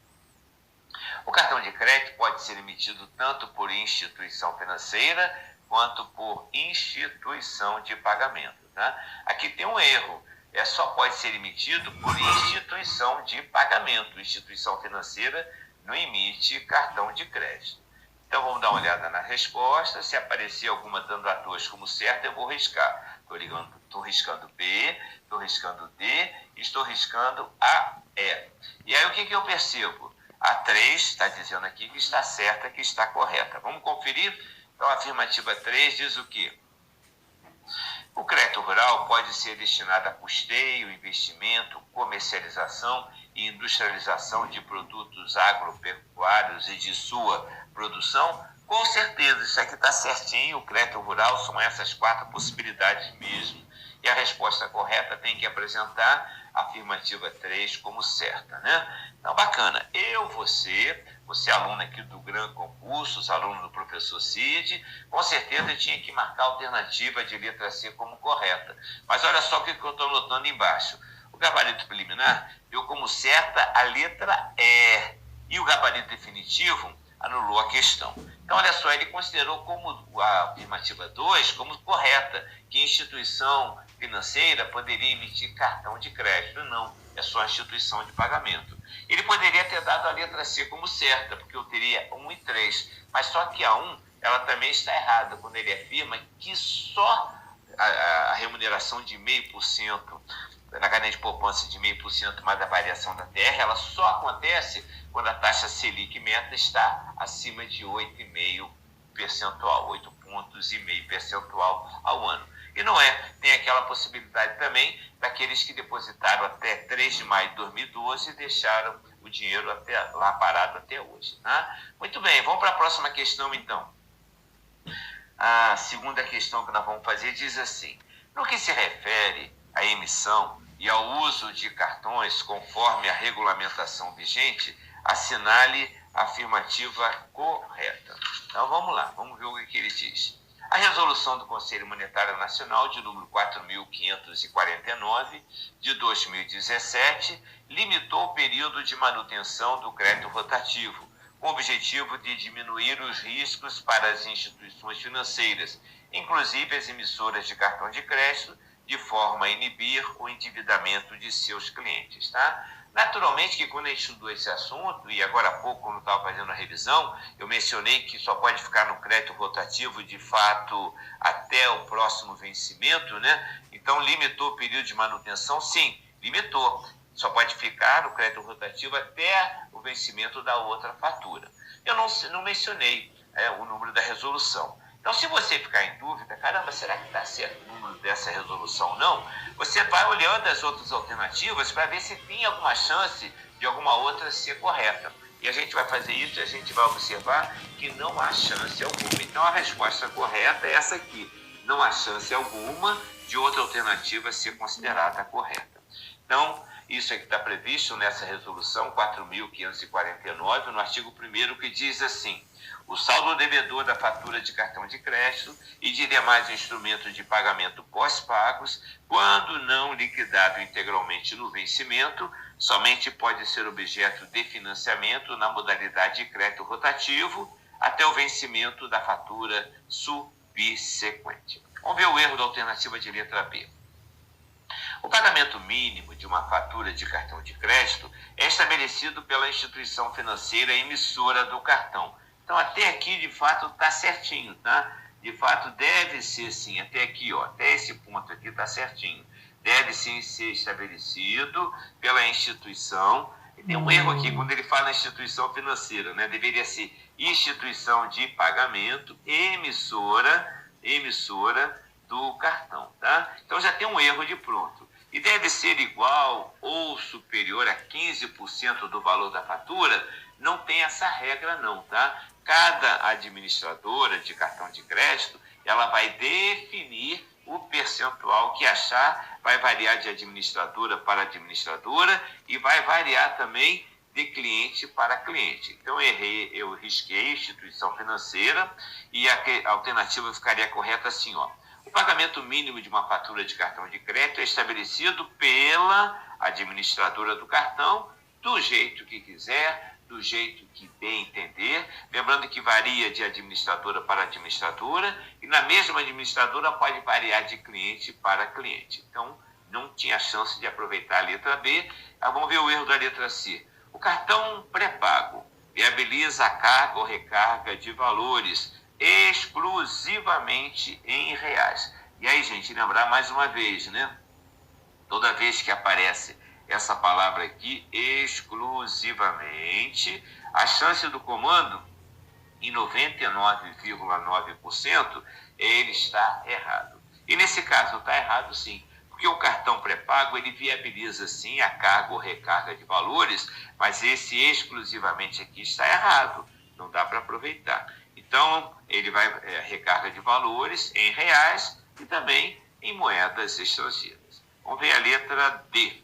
o cartão de crédito pode ser emitido tanto por instituição financeira quanto por instituição de pagamento. Tá? Aqui tem um erro. Só pode ser emitido por instituição de pagamento. Instituição financeira não emite cartão de crédito. Então, vamos dar uma olhada na resposta. Se aparecer alguma dando a 2 como certa, eu vou riscar. Estou riscando B, estou riscando D, estou riscando A, E. E aí, o que eu percebo? A 3 está dizendo aqui que está certa, que está correta. Vamos conferir? Então, a afirmativa 3 diz o quê? O crédito rural pode ser destinado a custeio, investimento, comercialização e industrialização de produtos agropecuários e de sua produção? Com certeza, isso aqui está certinho. O crédito rural são essas 4 possibilidades mesmo. E a resposta correta tem que apresentar a afirmativa 3 como certa, né? Então, bacana. Você é aluno aqui do Gran Concursos, aluno do professor Cid, com certeza tinha que marcar a alternativa de letra C como correta. Mas olha só o que eu estou notando embaixo. O gabarito preliminar deu como certa a letra E. E o gabarito definitivo anulou a questão. Então, olha só, ele considerou como a afirmativa 2 como correta, que instituição financeira poderia emitir cartão de crédito. Não, é só a instituição de pagamento. Ele poderia ter dado a letra C como certa, porque eu teria 1 e 3, mas só que a 1, ela também está errada, quando ele afirma que só a remuneração de 0,5%, na caderneta de poupança de 0,5% mais a variação da TR, ela só acontece quando a taxa Selic meta está acima de 8,5%, 8,5 percentual ao ano. E não é, tem aquela possibilidade também daqueles que depositaram até 3 de maio de 2012 e deixaram o dinheiro até lá parado até hoje. Tá? Muito bem, vamos para a próxima questão então. A segunda questão que nós vamos fazer diz assim: no que se refere à emissão e ao uso de cartões conforme a regulamentação vigente, assinale a afirmativa correta. Então vamos lá, vamos ver o que ele diz. A resolução do Conselho Monetário Nacional de número 4.549 de 2017 limitou o período de manutenção do crédito rotativo, com o objetivo de diminuir os riscos para as instituições financeiras, inclusive as emissoras de cartão de crédito, de forma a inibir o endividamento de seus clientes. Tá? Naturalmente que quando a gente estudou esse assunto, e agora há pouco, quando eu estava fazendo a revisão, eu mencionei que só pode ficar no crédito rotativo, de fato, até o próximo vencimento, né? Então, limitou o período de manutenção? Sim, limitou. Só pode ficar no crédito rotativo até o vencimento da outra fatura. Eu não mencionei o número da resolução. Então, se você ficar em dúvida, caramba, será que está certo o número dessa resolução ou não? Você vai olhando as outras alternativas para ver se tem alguma chance de alguma outra ser correta. E a gente vai fazer isso e a gente vai observar que não há chance alguma. Então, a resposta correta é essa aqui. Não há chance alguma de outra alternativa ser considerada correta. Então, isso aqui está previsto nessa resolução 4.549, no artigo 1º, que diz assim: o saldo devedor da fatura de cartão de crédito e de demais instrumentos de pagamento pós-pagos, quando não liquidado integralmente no vencimento, somente pode ser objeto de financiamento na modalidade de crédito rotativo até o vencimento da fatura subsequente. Vamos ver o erro da alternativa de letra B. O pagamento mínimo de uma fatura de cartão de crédito é estabelecido pela instituição financeira emissora do cartão. Então, até aqui, de fato, está certinho, tá? De fato, deve ser, sim, até aqui, ó, até esse ponto aqui está certinho. Deve, sim, ser estabelecido pela instituição. E tem um erro aqui, quando ele fala instituição financeira, né? Deveria ser instituição de pagamento, emissora do cartão, tá? Então, já tem um erro de pronto. E deve ser igual ou superior a 15% do valor da fatura. Não tem essa regra não, tá? Cada administradora de cartão de crédito, ela vai definir o percentual que achar, vai variar de administradora para administradora e vai variar também de cliente para cliente. Então, eu risquei instituição financeira e a alternativa ficaria correta assim, ó. O pagamento mínimo de uma fatura de cartão de crédito é estabelecido pela administradora do cartão, do jeito que quiser, do jeito que bem entender, lembrando que varia de administradora para administradora, e na mesma administradora pode variar de cliente para cliente. Então, não tinha chance de aproveitar a letra B. Vamos ver o erro da letra C. O cartão pré-pago viabiliza a carga ou recarga de valores exclusivamente em reais. E aí, gente, lembrar mais uma vez, né? Toda vez que aparece essa palavra aqui, exclusivamente, a chance do comando, em 99,9%, ele está errado. E nesse caso está errado sim, porque o cartão pré-pago, ele viabiliza sim a carga ou recarga de valores, mas esse exclusivamente aqui está errado, não dá para aproveitar. Então, ele vai recarga de valores em reais e também em moedas estrangeiras. Vamos ver a letra D.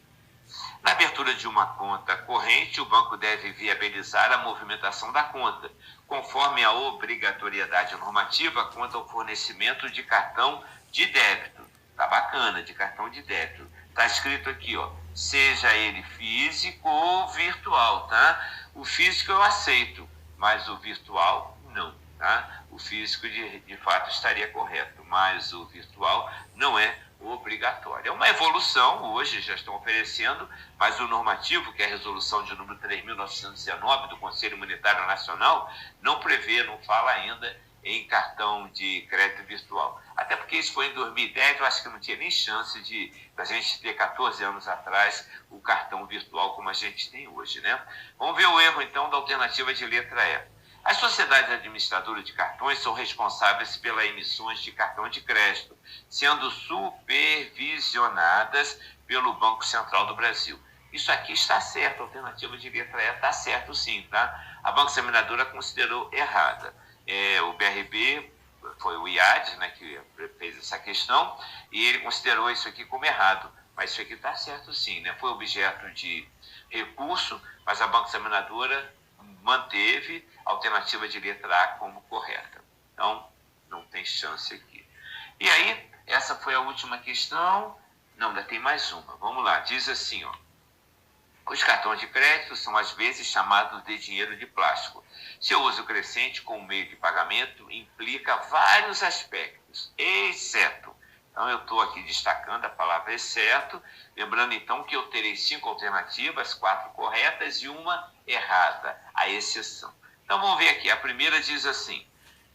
Na abertura de uma conta corrente, o banco deve viabilizar a movimentação da conta, conforme a obrigatoriedade normativa quanto ao fornecimento de cartão de débito. Tá bacana, de cartão de débito. Tá escrito aqui, ó, seja ele físico ou virtual, tá? O físico eu aceito, mas o virtual não, tá? O físico de fato estaria correto, mas o virtual não é obrigatório. É uma evolução, hoje já estão oferecendo, mas o normativo, que é a resolução de número 3.919 do Conselho Monetário Nacional, não prevê, não fala ainda em cartão de crédito virtual. Até porque isso foi em 2010, eu acho que não tinha nem chance da gente ter 14 anos atrás o cartão virtual como a gente tem hoje, né? Vamos ver o erro, então, da alternativa de letra E. As sociedades administradoras de cartões são responsáveis pelas emissões de cartão de crédito, sendo supervisionadas pelo Banco Central do Brasil. Isso aqui está certo, a alternativa de letra E está certo sim, tá? A Banca Examinadora considerou errada. O BRB, foi o IAD, né, que fez essa questão, e ele considerou isso aqui como errado. Mas isso aqui está certo sim, né? Foi objeto de recurso, mas a Banca Examinadora manteve a alternativa de letra A como correta. Então, não tem chance aqui. E aí, essa foi a última questão. Não, ainda tem mais uma. Vamos lá. Diz assim, ó. Os cartões de crédito são às vezes chamados de dinheiro de plástico. Seu uso crescente como meio de pagamento implica vários aspectos, exceto. Então, Então, eu estou aqui destacando a palavra exceto, lembrando então que eu terei 5 alternativas, 4 corretas e uma errada, a exceção. Então, vamos ver aqui. A primeira diz assim: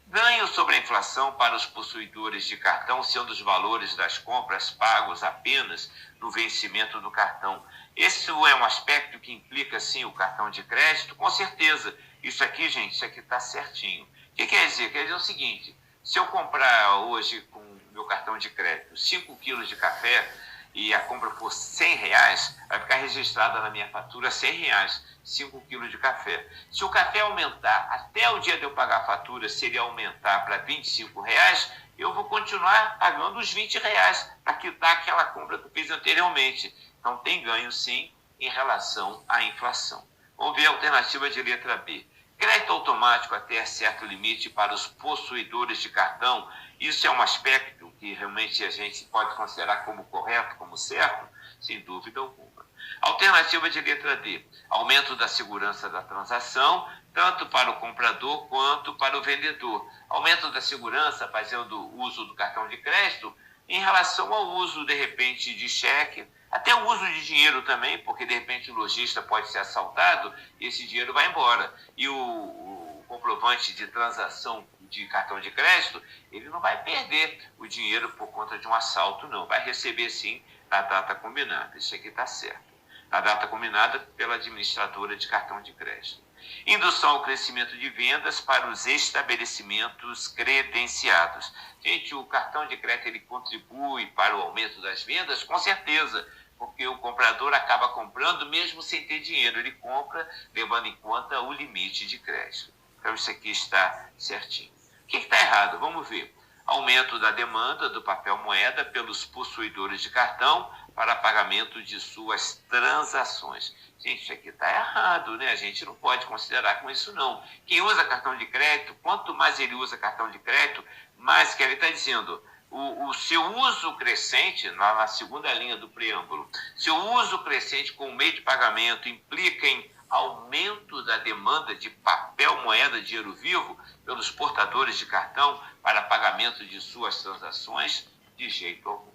ganho sobre a inflação para os possuidores de cartão sendo os valores das compras pagos apenas no vencimento do cartão. Esse é um aspecto que implica, sim, o cartão de crédito? Com certeza. Isso aqui, gente, isso aqui está certinho. O que quer dizer? Quer dizer o seguinte: se eu comprar hoje com meu cartão de crédito 5 quilos de café e a compra for R$100, vai ficar registrada na minha fatura R$100, 5 quilos de café. Se o café aumentar, até o dia de eu pagar a fatura, se ele aumentar para R$25, eu vou continuar pagando os R$20 para quitar aquela compra que eu fiz anteriormente. Então, tem ganho, sim, em relação à inflação. Vamos ver a alternativa de letra B. Crédito automático até certo limite para os possuidores de cartão. Isso é um aspecto que realmente a gente pode considerar como correto, como certo? Sem dúvida alguma. Alternativa de letra D. Aumento da segurança da transação, tanto para o comprador quanto para o vendedor. Aumento da segurança fazendo uso do cartão de crédito em relação ao uso, de repente, de cheque, até o uso de dinheiro também, porque de repente o lojista pode ser assaltado e esse dinheiro vai embora. E o comprovante de transação de cartão de crédito, ele não vai perder o dinheiro por conta de um assalto, não. Vai receber sim na data combinada. Isso aqui está certo. Na data combinada pela administradora de cartão de crédito. Indução ao crescimento de vendas para os estabelecimentos credenciados. Gente, o cartão de crédito ele contribui para o aumento das vendas? Com certeza, porque o comprador acaba comprando mesmo sem ter dinheiro. Ele compra levando em conta o limite de crédito. Então, isso aqui está certinho. O que está errado? Vamos ver. Aumento da demanda do papel moeda pelos possuidores de cartão para pagamento de suas transações. Gente, isso aqui está errado, né? A gente não pode considerar com isso, não. Quem usa cartão de crédito, quanto mais ele usa cartão de crédito, mais que ele está dizendo, o seu uso crescente, na segunda linha do preâmbulo, seu uso crescente com o meio de pagamento implica em aumento da demanda de papel, moeda, dinheiro vivo pelos portadores de cartão para pagamento de suas transações? De jeito algum.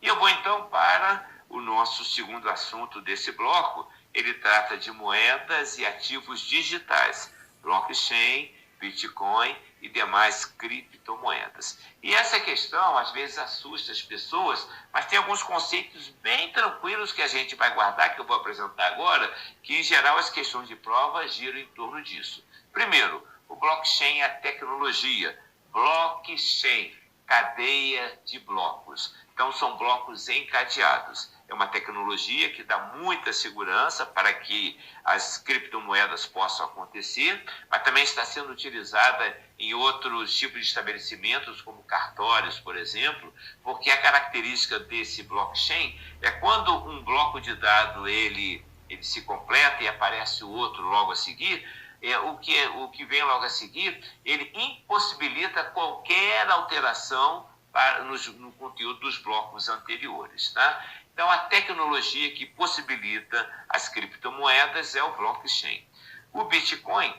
E eu vou então para o nosso segundo assunto desse bloco. Ele trata de moedas e ativos digitais, blockchain, Bitcoin e demais criptomoedas. E essa questão às vezes assusta as pessoas, mas tem alguns conceitos bem tranquilos que a gente vai guardar, que eu vou apresentar agora, que em geral as questões de prova giram em torno disso. Primeiro, o blockchain é a tecnologia. Blockchain, cadeia de blocos. Então, são blocos encadeados. É uma tecnologia que dá muita segurança para que as criptomoedas possam acontecer, mas também está sendo utilizada em outros tipos de estabelecimentos, como cartórios, por exemplo, porque a característica desse blockchain é quando um bloco de dado ele se completa e aparece o outro logo a seguir, o que vem logo a seguir, ele impossibilita qualquer alteração no conteúdo dos blocos anteriores, tá? Então, a tecnologia que possibilita as criptomoedas é o blockchain. O Bitcoin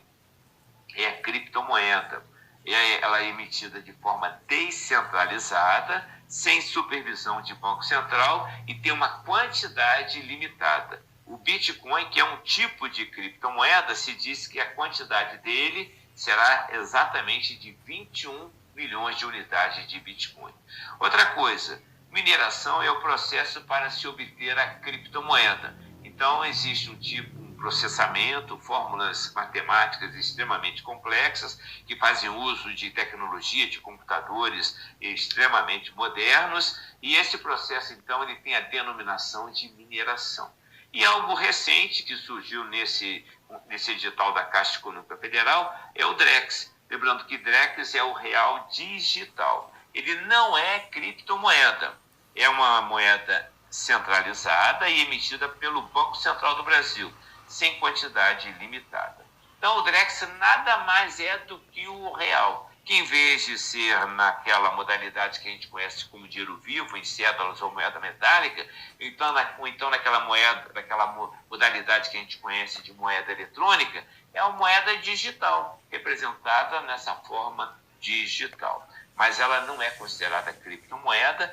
é a criptomoeda. Ela é emitida de forma descentralizada, sem supervisão de Banco Central e tem uma quantidade limitada. O Bitcoin, que é um tipo de criptomoeda, se diz que a quantidade dele será exatamente de 21 milhões de unidades de Bitcoin. Outra coisa, mineração é o processo para se obter a criptomoeda. Então, existe um processamento, fórmulas matemáticas extremamente complexas, que fazem uso de tecnologia, de computadores extremamente modernos, e esse processo, então, ele tem a denominação de mineração. E algo recente que surgiu nesse edital da Caixa Econômica Federal é o Drex. Lembrando que Drex é o real digital. Ele não é criptomoeda. É uma moeda centralizada e emitida pelo Banco Central do Brasil, sem quantidade limitada. Então, o Drex nada mais é do que o real, que em vez de ser naquela modalidade que a gente conhece como dinheiro vivo, em cédulas ou moeda metálica, ou então naquela modalidade que a gente conhece de moeda eletrônica, é uma moeda digital, representada nessa forma digital. Mas ela não é considerada criptomoeda,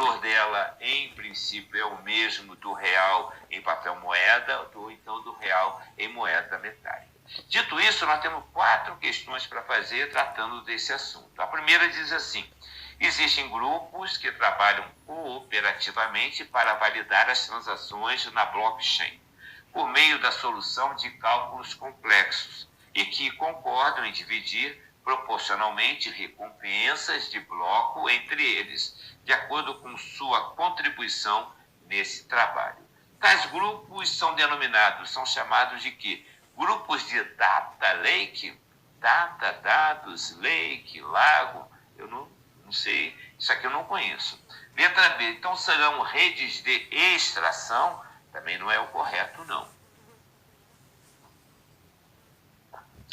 valor dela, em princípio, é o mesmo do real em papel moeda, ou então do real em moeda metálica. Dito isso, nós temos 4 questões para fazer tratando desse assunto. A primeira diz assim: existem grupos que trabalham cooperativamente para validar as transações na blockchain, por meio da solução de cálculos complexos, e que concordam em dividir proporcionalmente recompensas de bloco entre eles, de acordo com sua contribuição nesse trabalho. Tais grupos são chamados de quê? Grupos de data lake, dados, lake, lago, eu não sei, isso aqui eu não conheço. Letra B, então serão redes de extração, também não é o correto, não.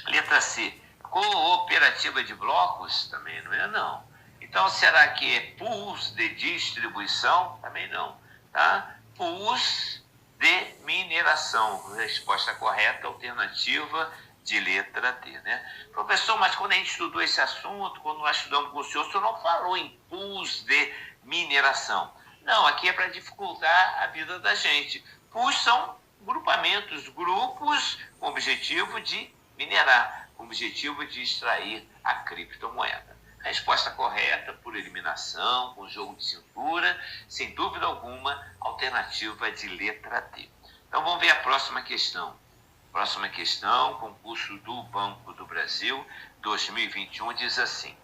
Letra C, cooperativa de blocos, também não é, não. Então, será que é pools de distribuição? Também não, tá? Pools de mineração, resposta correta, alternativa de letra D, né? Professor, mas quando a gente estudou esse assunto, quando nós estudamos com o senhor não falou em pools de mineração. Não, aqui é para dificultar a vida da gente. Pools são grupamentos, grupos com o objetivo de minerar, com o objetivo de extrair a criptomoeda. A resposta correta, por eliminação, com jogo de cintura, sem dúvida alguma, alternativa de letra D. Então vamos ver a próxima questão. Próxima questão, concurso do Banco do Brasil 2021, diz assim: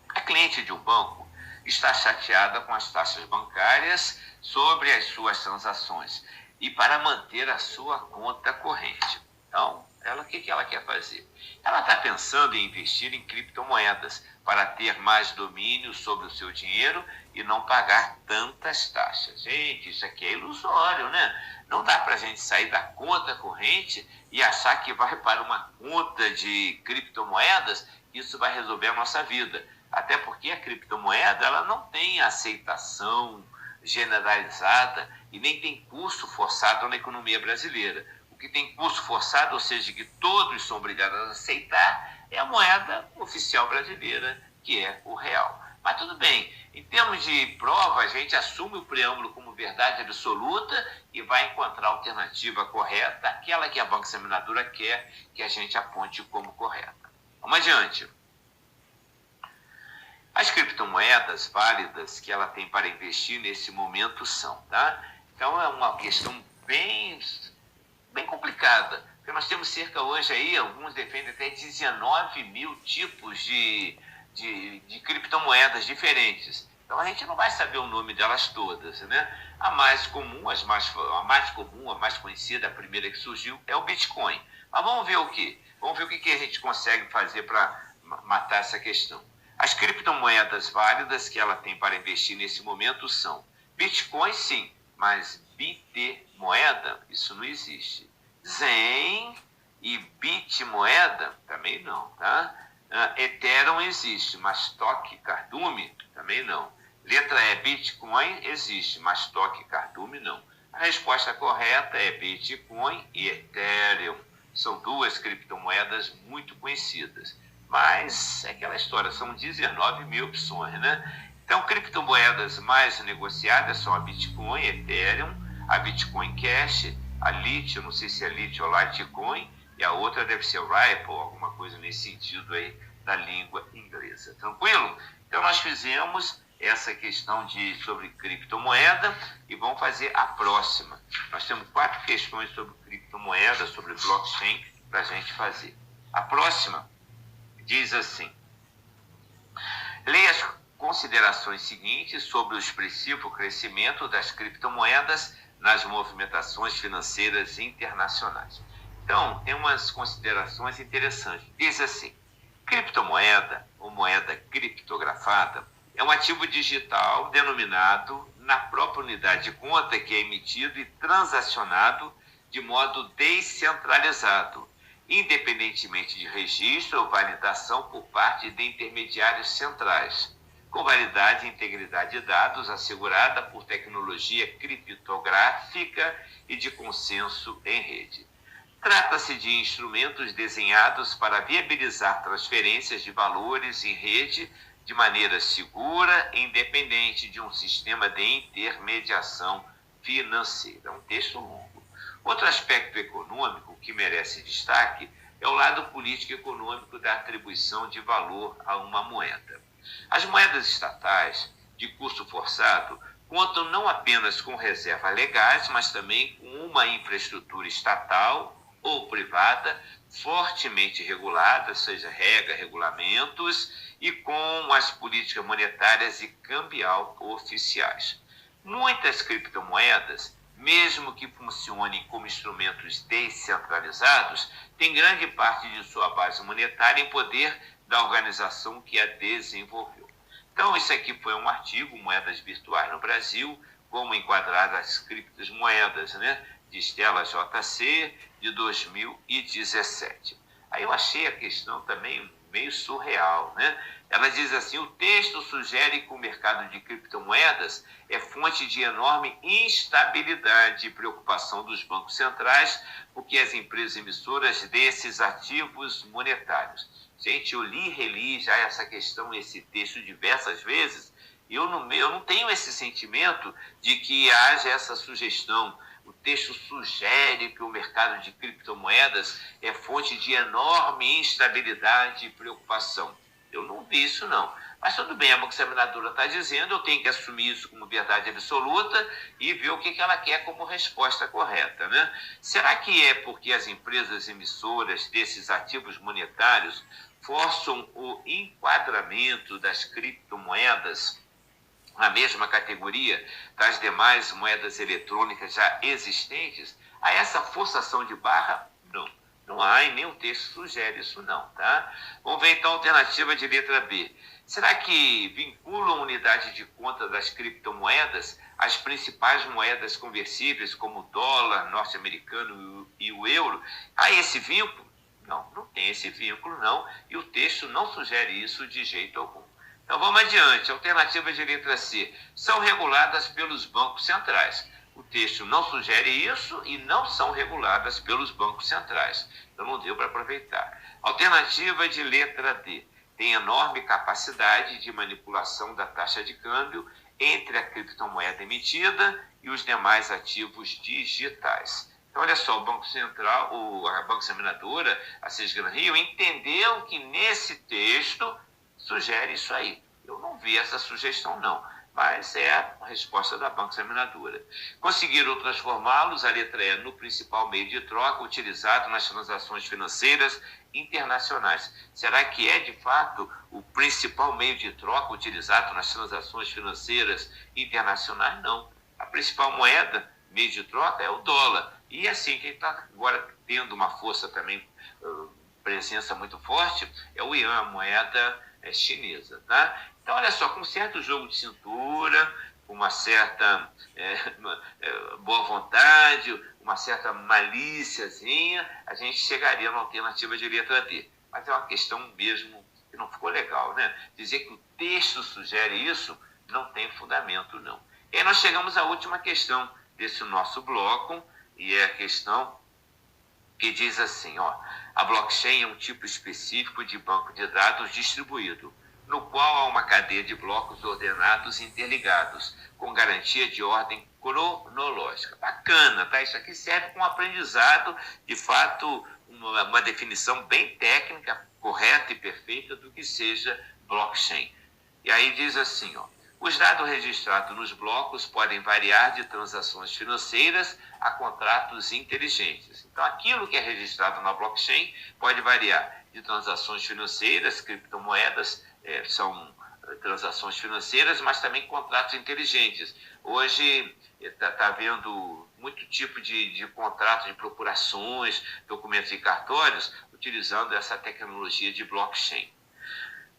a cliente de um banco está chateada com as taxas bancárias sobre as suas transações e para manter a sua conta corrente. Então, o que ela quer fazer? Ela está pensando em investir em criptomoedas para ter mais domínio sobre o seu dinheiro e não pagar tantas taxas. Gente, isso aqui é ilusório, né? Não dá para a gente sair da conta corrente e achar que vai para uma conta de criptomoedas, isso vai resolver a nossa vida. Até porque a criptomoeda ela não tem aceitação generalizada e nem tem custo forçado na economia brasileira. O que tem custo forçado, ou seja, que todos são obrigados a aceitar, é a moeda oficial brasileira, que é o real. Mas tudo bem, em termos de prova, a gente assume o preâmbulo como verdade absoluta e vai encontrar a alternativa correta, aquela que a banca examinadora quer que a gente aponte como correta. Vamos adiante. As criptomoedas válidas que ela tem para investir nesse momento são, tá? Então é uma questão bem complicada, porque nós temos cerca hoje aí, alguns defendem até 19 mil tipos de criptomoedas diferentes. Então a gente não vai saber o nome delas todas, né? A mais comum, a mais conhecida, a primeira que surgiu é o Bitcoin. Mas vamos ver o quê? Vamos ver o que a gente consegue fazer para matar essa questão. As criptomoedas válidas que ela tem para investir nesse momento são Bitcoin, sim, mas Bitmoeda, isso não existe. Zen e Bitmoeda, também não, tá? Ethereum existe, mas Toque Cardume, também não. Letra E, Bitcoin existe, mas Toque Cardume não. A resposta correta é Bitcoin e Ethereum. São duas criptomoedas muito conhecidas. Mas é aquela história, são 19 mil opções, né? Então, criptomoedas mais negociadas são a Bitcoin, Ethereum, a Bitcoin Cash, a Lite, não sei se é Lite ou Litecoin, e a outra deve ser Ripple, alguma coisa nesse sentido aí da língua inglesa. Tranquilo? Então, nós fizemos essa questão sobre criptomoeda e vamos fazer a próxima. Nós temos 4 questões sobre criptomoeda, sobre blockchain, para a gente fazer. A próxima diz assim: leia as considerações seguintes sobre o expressivo crescimento das criptomoedas nas movimentações financeiras internacionais. Então, tem umas considerações interessantes. Diz assim: criptomoeda, ou moeda criptografada, é um ativo digital denominado na própria unidade de conta que é emitido e transacionado de modo descentralizado, independentemente de registro ou validação por parte de intermediários centrais, com validade e integridade de dados assegurada por tecnologia criptográfica e de consenso em rede. Trata-se de instrumentos desenhados para viabilizar transferências de valores em rede de maneira segura e independente de um sistema de intermediação financeira. É um texto longo. Outro aspecto econômico que merece destaque é o lado político-econômico da atribuição de valor a uma moeda. As moedas estatais de curso forçado contam não apenas com reservas legais, mas também com uma infraestrutura estatal ou privada fortemente regulada, seja regra, regulamentos, e com as políticas monetárias e cambial oficiais. Muitas criptomoedas, mesmo que funcionem como instrumentos descentralizados, têm grande parte de sua base monetária em poder da organização que a desenvolveu. Então, isso aqui foi um artigo, Moedas Virtuais no Brasil, como enquadrar as criptomoedas, né, de Stella JC, de 2017. Aí eu achei a questão também meio surreal, né? Ela diz assim: o texto sugere que o mercado de criptomoedas é fonte de enorme instabilidade e preocupação dos bancos centrais, porque as empresas emissoras desses ativos monetários. Gente, eu li e reli já essa questão, esse texto diversas vezes, e eu não tenho esse sentimento de que haja essa sugestão. O texto sugere que o mercado de criptomoedas é fonte de enorme instabilidade e preocupação. Eu não vi isso, não. Mas tudo bem, a banca examinadora está dizendo, eu tenho que assumir isso como verdade absoluta e ver o que ela quer como resposta correta, né? Será que é porque as empresas emissoras desses ativos monetários forçam o enquadramento das criptomoedas na mesma categoria das demais moedas eletrônicas já existentes? A essa forçação de barra, não. Não há e nem o texto sugere isso não, tá? Vamos ver então a alternativa de letra B. Será que vinculam a unidade de conta das criptomoedas às principais moedas conversíveis, como o dólar norte-americano e o euro? Há esse vínculo? Não, não tem esse vínculo não, e o texto não sugere isso de jeito algum. Então vamos adiante. Alternativa de letra C. São reguladas pelos bancos centrais. O texto não sugere isso e não são reguladas pelos bancos centrais. Então não deu para aproveitar. Alternativa de letra D. Tem enorme capacidade de manipulação da taxa de câmbio entre a criptomoeda emitida e os demais ativos digitais. Então, olha só, o Banco Central, a banca examinadora, a Sesgran Rio, entendeu que nesse texto sugere isso aí. Eu não vi essa sugestão, não, mas é a resposta da banca examinadora. Conseguiram transformá-los, a letra E, no principal meio de troca utilizado nas transações financeiras internacionais. Será que é, de fato, o principal meio de troca utilizado nas transações financeiras internacionais? Não. A principal moeda, meio de troca, é o dólar. E assim, quem está agora tendo uma força também, presença muito forte, é o Yuan, a moeda chinesa, tá? Então, olha só, com um certo jogo de cintura, com uma certa boa vontade, uma certa malíciazinha, a gente chegaria na alternativa de letra D. Mas é uma questão mesmo que não ficou legal, né? Dizer que o texto sugere isso não tem fundamento, não. E aí nós chegamos à última questão desse nosso bloco, e é a questão que diz assim, ó: a blockchain é um tipo específico de banco de dados distribuído, no qual há uma cadeia de blocos ordenados e interligados, com garantia de ordem cronológica. Bacana, tá? Isso aqui serve como aprendizado, de fato, uma definição bem técnica, correta e perfeita do que seja blockchain. E aí diz assim, ó: os dados registrados nos blocos podem variar de transações financeiras a contratos inteligentes. Então, aquilo que é registrado na blockchain pode variar de transações financeiras, criptomoedas são transações financeiras, mas também contratos inteligentes. Hoje está havendo muito tipo de contrato de procurações, documentos e cartórios, utilizando essa tecnologia de blockchain.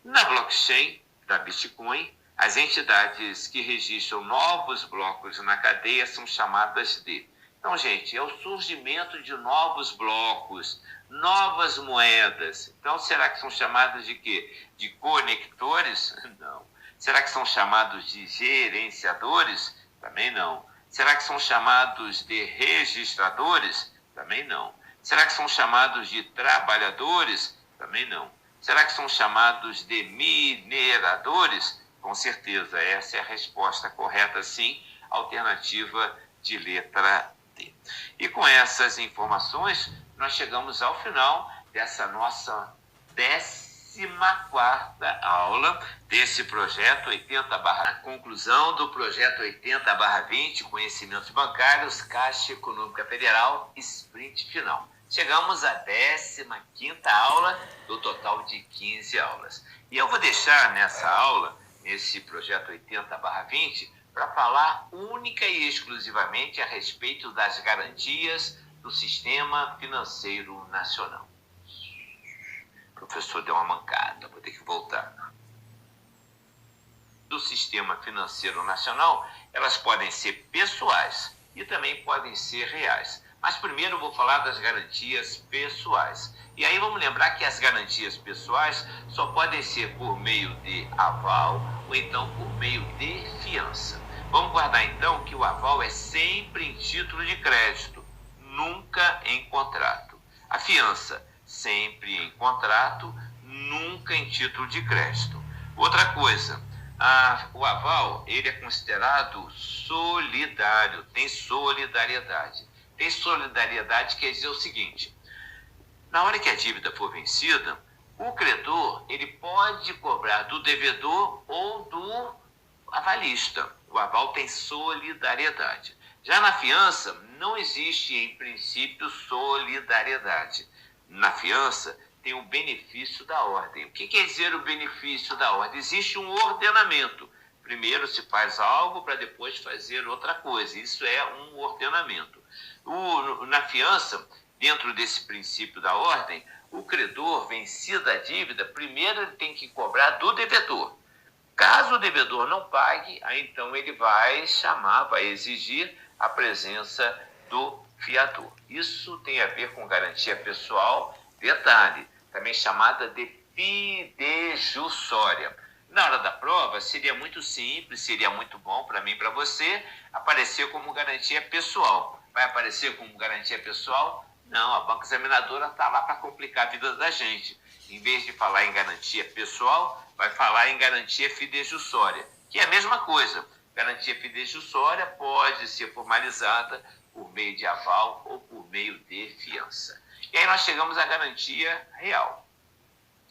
Na blockchain da Bitcoin, as entidades que registram novos blocos na cadeia são chamadas de... Então, gente, é o surgimento de novos blocos, novas moedas. Então, será que são chamados de quê? De conectores? Não. Será que são chamados de gerenciadores? Também não. Será que são chamados de registradores? Também não. Será que são chamados de trabalhadores? Também não. Será que são chamados de mineradores? Com certeza, essa é a resposta correta, sim, alternativa de letra D. E com essas informações, nós chegamos ao final dessa nossa 14ª aula desse projeto 80 a conclusão do projeto 80/20, conhecimentos bancários, Caixa Econômica Federal, sprint final. Chegamos à 15ª aula do total de 15 aulas. E eu vou deixar nessa aula, nesse projeto 80/20, para falar única e exclusivamente a respeito das garantias do Sistema Financeiro Nacional. O professor deu uma mancada, vou ter que voltar. Do Sistema Financeiro Nacional, elas podem ser pessoais e também podem ser reais. Mas primeiro eu vou falar das garantias pessoais. E aí vamos lembrar que as garantias pessoais só podem ser por meio de aval ou então por meio de fiança. Vamos guardar então que o aval é sempre em título de crédito, nunca em contrato. A fiança, sempre em contrato, nunca em título de crédito. Outra coisa, o aval ele é considerado solidário, tem solidariedade. Tem solidariedade quer dizer o seguinte: na hora que a dívida for vencida, o credor ele pode cobrar do devedor ou do avalista. O aval tem solidariedade. Já na fiança, não existe, em princípio, solidariedade. Na fiança, tem o benefício da ordem. O que quer dizer o benefício da ordem? Existe um ordenamento. Primeiro se faz algo para depois fazer outra coisa. Isso é um ordenamento. Na fiança, dentro desse princípio da ordem, o credor, vencida a dívida, primeiro ele tem que cobrar do devedor. Caso o devedor não pague, aí então ele vai exigir a presença do fiador. Isso tem a ver com garantia pessoal, detalhe, também chamada de fidejussória. Na hora da prova, seria muito simples, seria muito bom para mim e para você aparecer como garantia pessoal. Vai aparecer como garantia pessoal? Não, a banca examinadora está lá para complicar a vida da gente. Em vez de falar em garantia pessoal, vai falar em garantia fidejussória, que é a mesma coisa. Garantia fidejussória pode ser formalizada por meio de aval ou por meio de fiança. E aí nós chegamos à garantia real.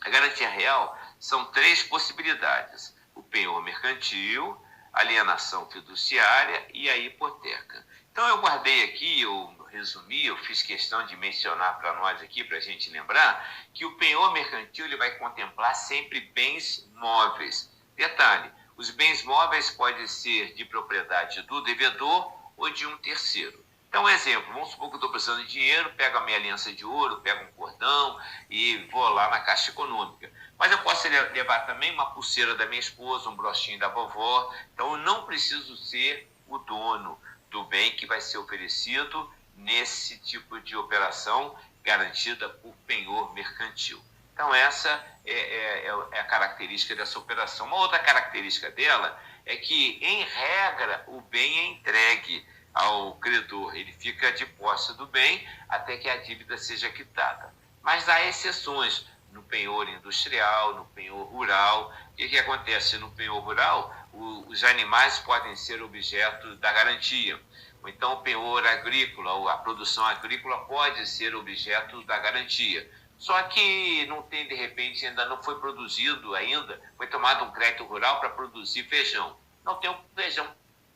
A garantia real são 3 possibilidades: o penhor mercantil, alienação fiduciária e a hipoteca. Então eu guardei aqui, eu resumi, eu fiz questão de mencionar para nós aqui, para a gente lembrar, que o penhor mercantil ele vai contemplar sempre bens móveis. Detalhe, os bens móveis podem ser de propriedade do devedor ou de um terceiro. Então, exemplo, vamos supor que eu estou precisando de dinheiro, pego a minha aliança de ouro, pego um cordão e vou lá na Caixa Econômica. Mas eu posso levar também uma pulseira da minha esposa, um brochinho da vovó. Então, eu não preciso ser o dono do bem que vai ser oferecido nesse tipo de operação garantida por penhor mercantil. Então, essa é a característica dessa operação. Uma outra característica dela é que, em regra, o bem é entregue ao credor. Ele fica de posse do bem até que a dívida seja quitada. Mas há exceções no penhor industrial, no penhor rural. O que acontece no penhor rural? Os animais podem ser objeto da garantia. Ou então o penhor agrícola, ou a produção agrícola pode ser objeto da garantia. Só que não tem, de repente, ainda não foi produzido ainda, foi tomado um crédito rural para produzir feijão. Não tem um feijão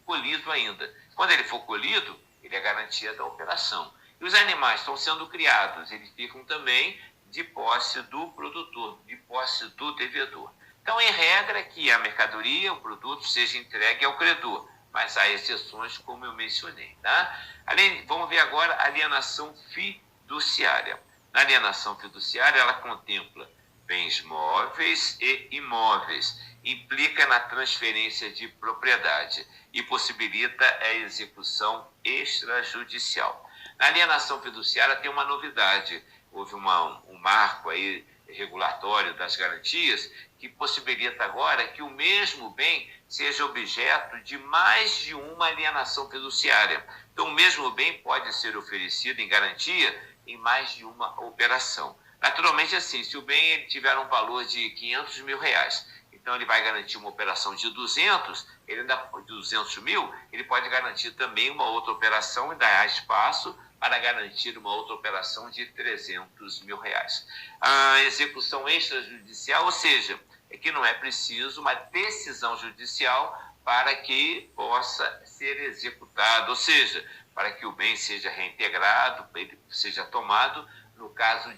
colhido ainda. Quando ele for colhido, ele é garantia da operação. E os animais estão sendo criados, eles ficam também de posse do produtor, de posse do devedor. Então, em regra, que a mercadoria, o produto, seja entregue ao credor, mas há exceções, como eu mencionei. Tá? Vamos ver agora a alienação fiduciária. Na alienação fiduciária, ela contempla bens móveis e imóveis, implica na transferência de propriedade e possibilita a execução extrajudicial. Na alienação fiduciária tem uma novidade, houve um marco aí regulatório das garantias que possibilita agora que o mesmo bem seja objeto de mais de uma alienação fiduciária. Então, o mesmo bem pode ser oferecido em garantia em mais de uma operação. Naturalmente, assim, se o bem ele tiver um valor de R$ 500.000, então ele vai garantir uma operação de 200, ele ainda de 200 mil, ele pode garantir também uma outra operação e dar espaço para garantir uma outra operação de R$ 300.000. A execução extrajudicial, ou seja, é que não é preciso uma decisão judicial para que possa ser executado, ou seja, para que o bem seja reintegrado, ele seja tomado no caso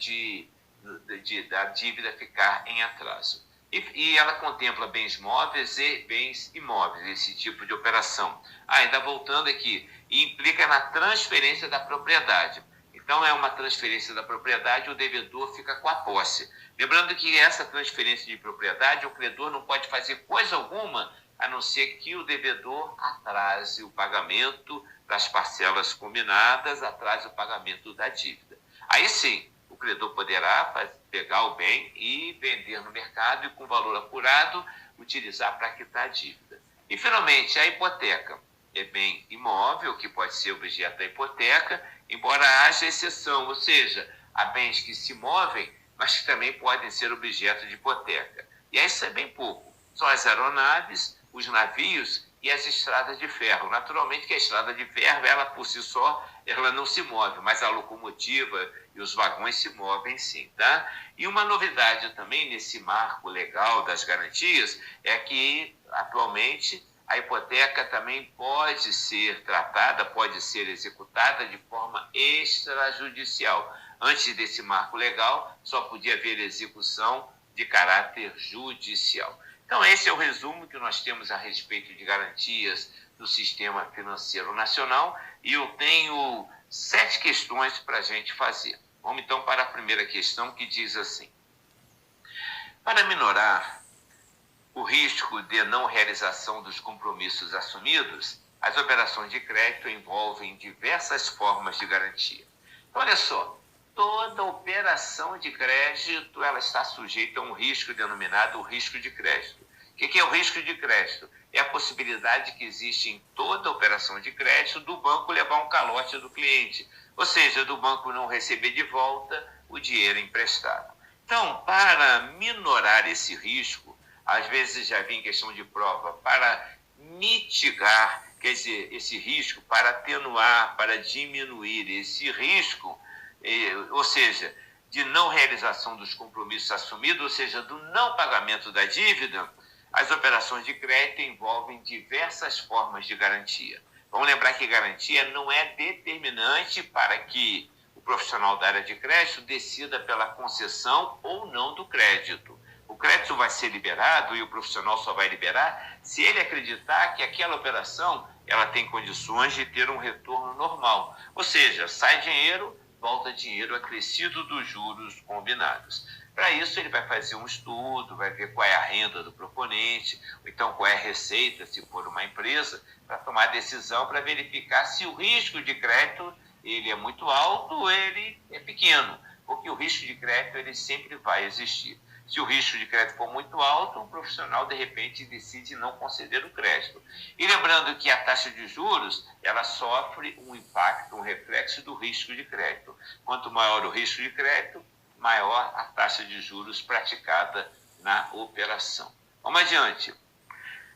da dívida ficar em atraso. E ela contempla bens móveis e bens imóveis, esse tipo de operação. Ainda voltando aqui, implica na transferência da propriedade. Então, é uma transferência da propriedade, o devedor fica com a posse. Lembrando que essa transferência de propriedade, o credor não pode fazer coisa alguma, a não ser que o devedor atrase o pagamento das parcelas combinadas, atrase o pagamento da dívida. Aí sim, o credor poderá pegar o bem e vender no mercado e, com valor apurado, utilizar para quitar a dívida. E, finalmente, a hipoteca é bem imóvel, que pode ser objeto da hipoteca, embora haja exceção, ou seja, há bens que se movem, mas que também podem ser objeto de hipoteca. E aí isso é bem pouco. São as aeronaves, os navios e as estradas de ferro. Naturalmente que a estrada de ferro, ela por si só, ela não se move, mas a locomotiva e os vagões se movem sim, tá? E uma novidade também nesse marco legal das garantias é que, atualmente, a hipoteca também pode ser tratada, pode ser executada de forma extrajudicial. Antes desse marco legal, só podia haver execução de caráter judicial. Então, esse é o resumo que nós temos a respeito de garantias do sistema financeiro nacional e eu tenho 7 questões para a gente fazer. Vamos então para a primeira questão, que diz assim: para minorar o risco de não realização dos compromissos assumidos, as operações de crédito envolvem diversas formas de garantia. Então, olha só, toda operação de crédito ela está sujeita a um risco denominado o risco de crédito. O que é o risco de crédito? É a possibilidade que existe em toda operação de crédito do banco levar um calote do cliente, ou seja, do banco não receber de volta o dinheiro emprestado. Então, para minorar esse risco, às vezes já vem questão de prova, para mitigar, quer dizer, esse risco, para atenuar, para diminuir esse risco, ou seja, de não realização dos compromissos assumidos, ou seja, do não pagamento da dívida, as operações de crédito envolvem diversas formas de garantia. Vamos lembrar que garantia não é determinante para que o profissional da área de crédito decida pela concessão ou não do crédito. O crédito vai ser liberado e o profissional só vai liberar se ele acreditar que aquela operação ela tem condições de ter um retorno normal. Ou seja, sai dinheiro, volta dinheiro acrescido dos juros combinados. Para isso, ele vai fazer um estudo, vai ver qual é a renda do proponente, ou então qual é a receita, se for uma empresa, para tomar decisão, para verificar se o risco de crédito ele é muito alto ou ele é pequeno, porque o risco de crédito ele sempre vai existir. Se o risco de crédito for muito alto, o profissional, de repente, decide não conceder o crédito. E lembrando que a taxa de juros, ela sofre um impacto, um reflexo do risco de crédito. Quanto maior o risco de crédito, maior a taxa de juros praticada na operação. Vamos adiante.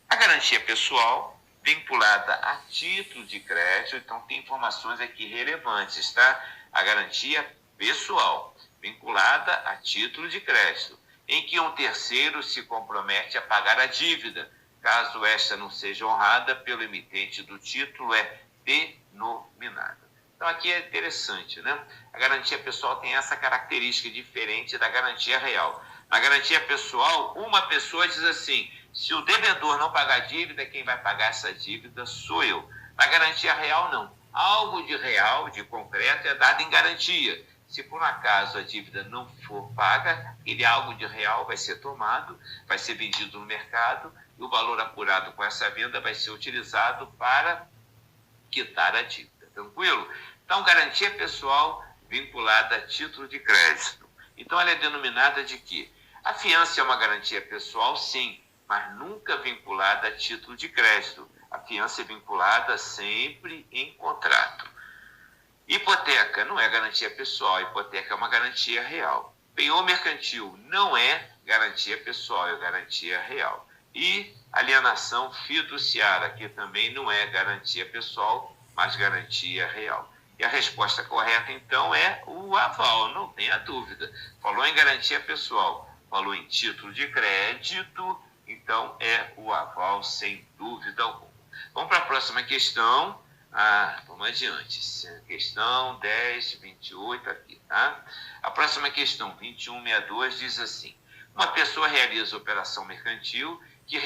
A garantia pessoal, vinculada a título de crédito, então tem informações aqui relevantes, tá? A garantia pessoal, vinculada a título de crédito, em que um terceiro se compromete a pagar a dívida, caso esta não seja honrada pelo emitente do título, é denominada. Então, aqui é interessante, né? A garantia pessoal tem essa característica diferente da garantia real. Na garantia pessoal, uma pessoa diz assim: se o devedor não pagar a dívida, quem vai pagar essa dívida sou eu. Na garantia real, não. Algo de real, de concreto, é dado em garantia. Se por um acaso a dívida não for paga, aquele algo de real vai ser tomado, vai ser vendido no mercado e o valor apurado com essa venda vai ser utilizado para quitar a dívida. Tranquilo? Então, garantia pessoal vinculada a título de crédito. Então, ela é denominada de quê? A fiança é uma garantia pessoal, sim, mas nunca vinculada a título de crédito. A fiança é vinculada sempre em contrato. Hipoteca não é garantia pessoal, hipoteca é uma garantia real. Penhor mercantil não é garantia pessoal, é garantia real. E alienação fiduciária, que também não é garantia pessoal, mas garantia real. E a resposta correta, então, é o aval, não tenha dúvida. Falou em garantia pessoal, falou em título de crédito, então é o aval, sem dúvida alguma. Vamos para a próxima questão. Vamos adiante. Questão 1028 aqui, tá? A próxima questão, 2162, diz assim: uma pessoa realiza operação mercantil que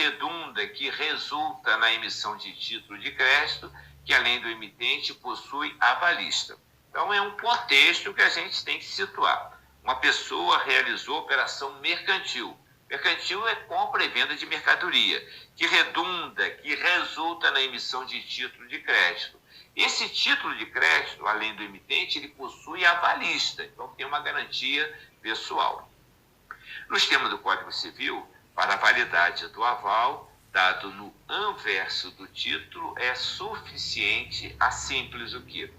resulta na emissão de título de crédito que, além do emitente, possui avalista. Então, é um contexto que a gente tem que situar. Uma pessoa realizou operação mercantil. Mercantil é compra e venda de mercadoria, que resulta na emissão de título de crédito. Esse título de crédito, além do emitente, ele possui avalista, então tem uma garantia pessoal. Nos termos do Código Civil, para a validade do aval, dado no anverso do título, é suficiente a simples o quê?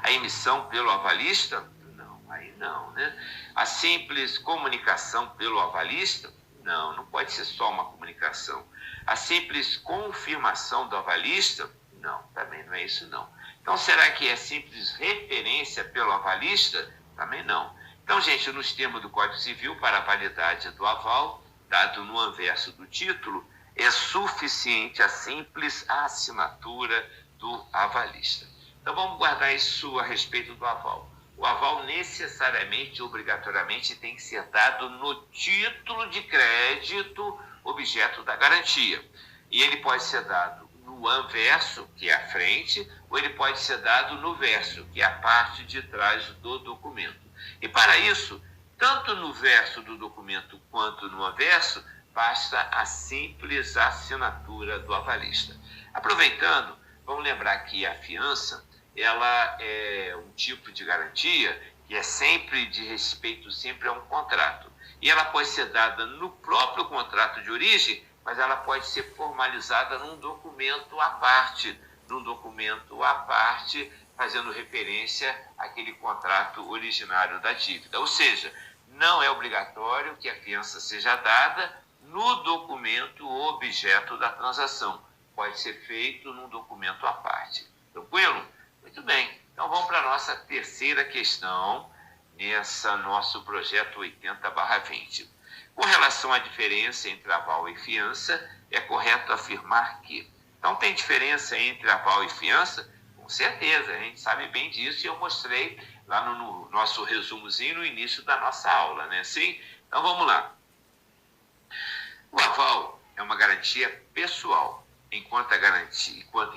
A emissão pelo avalista? Não, aí não, né? A simples comunicação pelo avalista? Não, não pode ser só uma comunicação. A simples confirmação do avalista? Não, também não é isso não. Então, será que é simples referência pelo avalista? Também não. Então, gente, nos termos do Código Civil, para a validade do aval, dado no anverso do título, é suficiente a simples assinatura do avalista. Então, vamos guardar isso a respeito do aval. O aval necessariamente, obrigatoriamente, tem que ser dado no título de crédito, objeto da garantia. E ele pode ser dado no anverso, que é a frente, ou ele pode ser dado no verso, que é a parte de trás do documento. E para isso, tanto no verso do documento quanto no anverso, basta a simples assinatura do avalista. Aproveitando, vamos lembrar que a fiança, ela é um tipo de garantia que é sempre de respeito sempre a um contrato. E ela pode ser dada no próprio contrato de origem, mas ela pode ser formalizada num documento à parte, fazendo referência àquele contrato originário da dívida. Ou seja, não é obrigatório que a fiança seja dada no documento objeto da transação. Pode ser feito num documento à parte. Tranquilo? Muito bem. Então vamos para a nossa terceira questão nessa nosso projeto 80/20. Com relação à diferença entre aval e fiança, é correto afirmar que... Então, tem diferença entre aval e fiança? Com certeza, a gente sabe bem disso e eu mostrei lá no nosso resumozinho no início da nossa aula, né? Sim? Então, vamos lá. O aval é uma garantia pessoal, enquanto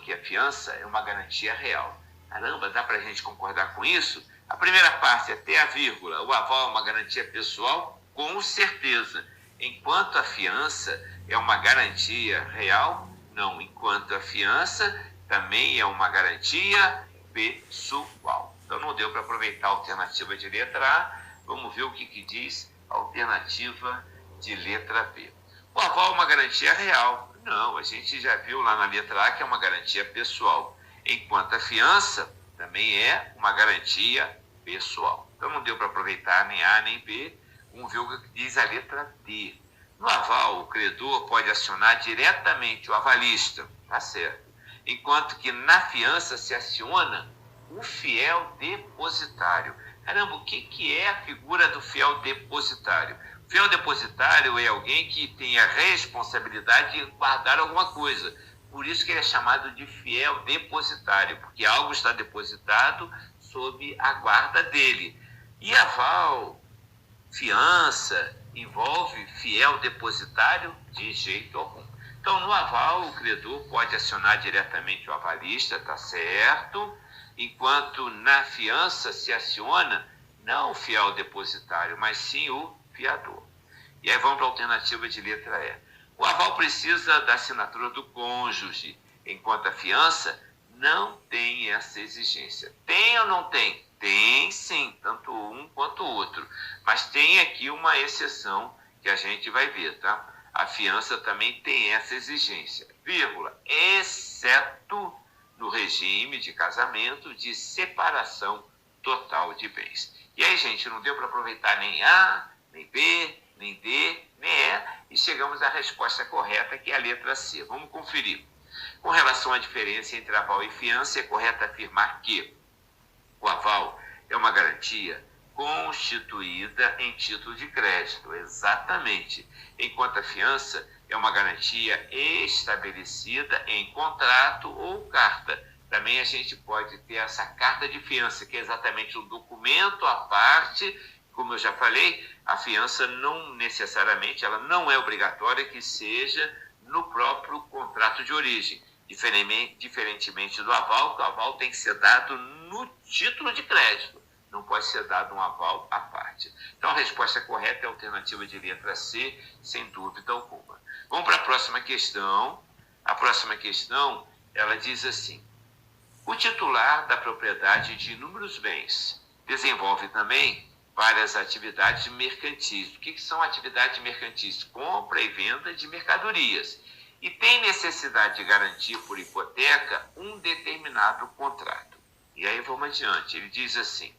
que a fiança é uma garantia real. Caramba, dá para a gente concordar com isso? A primeira parte, até a vírgula, o aval é uma garantia pessoal? Com certeza. Enquanto a fiança é uma garantia real? Não. Enquanto a fiança também é uma garantia pessoal. Então não deu para aproveitar a alternativa de letra A. Vamos ver o que diz a alternativa de letra B. O aval é uma garantia real? Não, a gente já viu lá na letra A que é uma garantia pessoal. Enquanto a fiança também é uma garantia pessoal. Então não deu para aproveitar nem A nem B. Vamos ver o que diz a letra D. No aval, o credor pode acionar diretamente o avalista, tá certo? Enquanto que na fiança se aciona o fiel depositário. Caramba, o que é a figura do fiel depositário? O fiel depositário é alguém que tem a responsabilidade de guardar alguma coisa. Por isso que ele é chamado de fiel depositário, porque algo está depositado sob a guarda dele. E aval, fiança, envolve fiel depositário? De jeito algum. Então, no aval, o credor pode acionar diretamente o avalista, tá certo? Enquanto na fiança se aciona não o fiel depositário, mas sim o fiador. E aí vamos para a alternativa de letra E. O aval precisa da assinatura do cônjuge, enquanto a fiança não tem essa exigência. Tem ou não tem? Tem sim, tanto um quanto o outro. Mas tem aqui uma exceção que a gente vai ver, tá? A fiança também tem essa exigência, vírgula, exceto no regime de casamento de separação total de bens. E aí, gente, não deu para aproveitar nem A, nem B, nem D, nem E, e chegamos à resposta correta, que é a letra C. Vamos conferir. Com relação à diferença entre aval e fiança, é correto afirmar que o aval é uma garantia constituída em título de crédito, exatamente, enquanto a fiança é uma garantia estabelecida em contrato ou carta. Também a gente pode ter essa carta de fiança, que é exatamente um documento à parte. Como eu já falei, a fiança não necessariamente, ela não é obrigatória que seja no próprio contrato de origem, diferentemente do aval, que o aval tem que ser dado no título de crédito, não pode ser dado um aval à parte. Então a resposta correta é a alternativa de letra C, sem dúvida alguma. Vamos para a próxima questão. A próxima questão, ela diz assim: o titular da propriedade de inúmeros bens desenvolve também várias atividades mercantis. O que são atividades mercantis? Compra e venda de mercadorias. E tem necessidade de garantir por hipoteca um determinado contrato. E aí vamos adiante. Ele diz assim: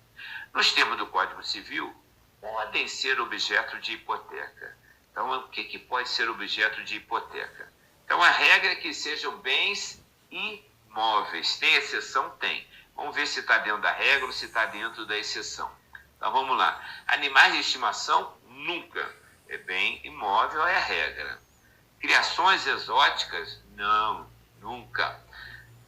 nos termos do Código Civil, podem ser objeto de hipoteca. Então, o que pode ser objeto de hipoteca? Então, a regra é que sejam bens imóveis. Tem exceção? Tem. Vamos ver se está dentro da regra ou se está dentro da exceção. Então, vamos lá. Animais de estimação? Nunca. É bem imóvel, é a regra. Criações exóticas? Não, nunca.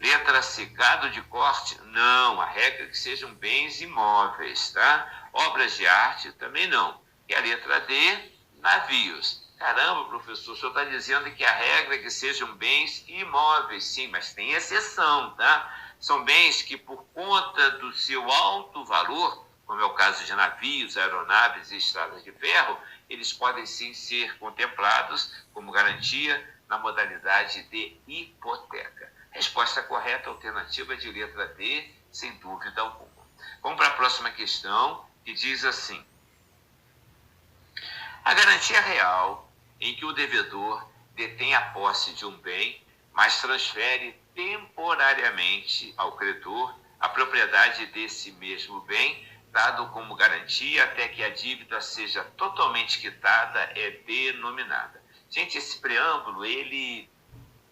Letra C, gado de corte? Não, a regra é que sejam bens imóveis, tá? Obras de arte? Também não. E a letra D, navios. Caramba, professor, o senhor está dizendo que a regra é que sejam bens imóveis. Sim, mas tem exceção, tá? São bens que, por conta do seu alto valor, como é o caso de navios, aeronaves e estradas de ferro, eles podem sim ser contemplados como garantia na modalidade de hipoteca. Resposta correta, alternativa de letra D, sem dúvida alguma. Vamos para a próxima questão, que diz assim: a garantia real em que o devedor detém a posse de um bem, mas transfere temporariamente ao credor a propriedade desse mesmo bem, dado como garantia até que a dívida seja totalmente quitada, é denominada. Gente, esse preâmbulo, ele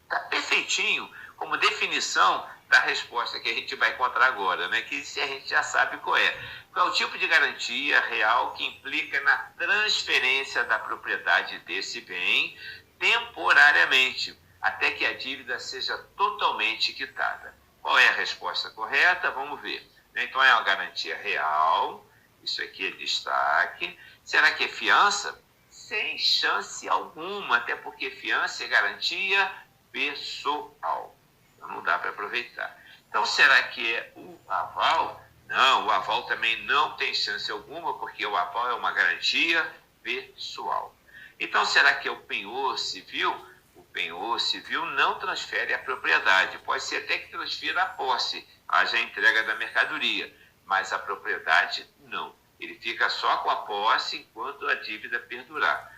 está perfeitinho como definição da resposta que a gente vai encontrar agora, né? Que a gente já sabe qual é. Qual é o tipo de garantia real que implica na transferência da propriedade desse bem temporariamente, até que a dívida seja totalmente quitada. Qual é a resposta correta? Vamos ver. Então, é uma garantia real, isso aqui é destaque. Será que é fiança? Sem chance alguma, até porque fiança é garantia pessoal. Então, não dá para aproveitar. Então, será que é o aval? Não, o aval também não tem chance alguma, porque o aval é uma garantia pessoal. Então, será que é o penhor civil? O penhor civil não transfere a propriedade. Pode ser até que transfira a posse, haja a entrega da mercadoria, mas a propriedade não. Ele fica só com a posse enquanto a dívida perdurar.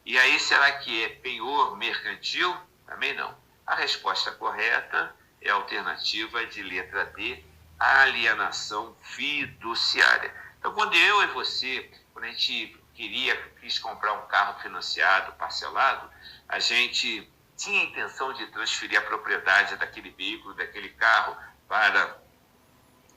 E aí, será que é penhor mercantil? Também não. A resposta correta é a alternativa de letra D, alienação fiduciária. Então, quando eu e você, quando a gente quis comprar um carro financiado, parcelado, a gente tinha a intenção de transferir a propriedade daquele veículo, daquele carro, para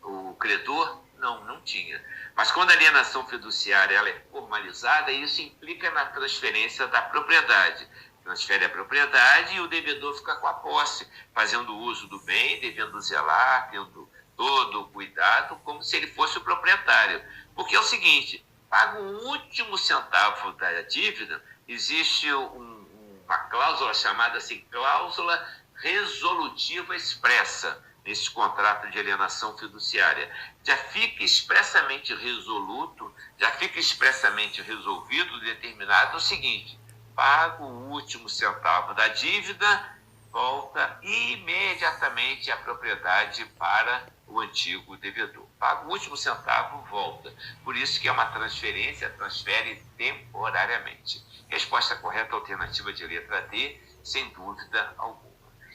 o credor? Não, não tinha. Mas quando a alienação fiduciária ela é formalizada, isso implica na transferência da propriedade. Transfere a propriedade e o devedor fica com a posse, fazendo uso do bem, devendo zelar, tendo todo o cuidado, como se ele fosse o proprietário. Porque é o seguinte, paga o último centavo da dívida, existe uma cláusula chamada assim, cláusula resolutiva expressa, nesse contrato de alienação fiduciária. Já fica expressamente resoluto, já fica expressamente resolvido, determinado o seguinte: paga o último centavo da dívida, volta imediatamente a propriedade para o antigo devedor. Paga o último centavo, volta. Por isso que é uma transferência, transfere temporariamente. Resposta correta, alternativa de letra D, sem dúvida alguma.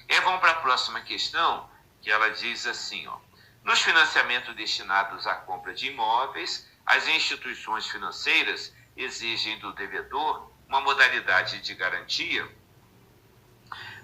E aí vamos para a próxima questão, que ela diz assim, ó: nos financiamentos destinados à compra de imóveis, as instituições financeiras exigem do devedor uma modalidade de garantia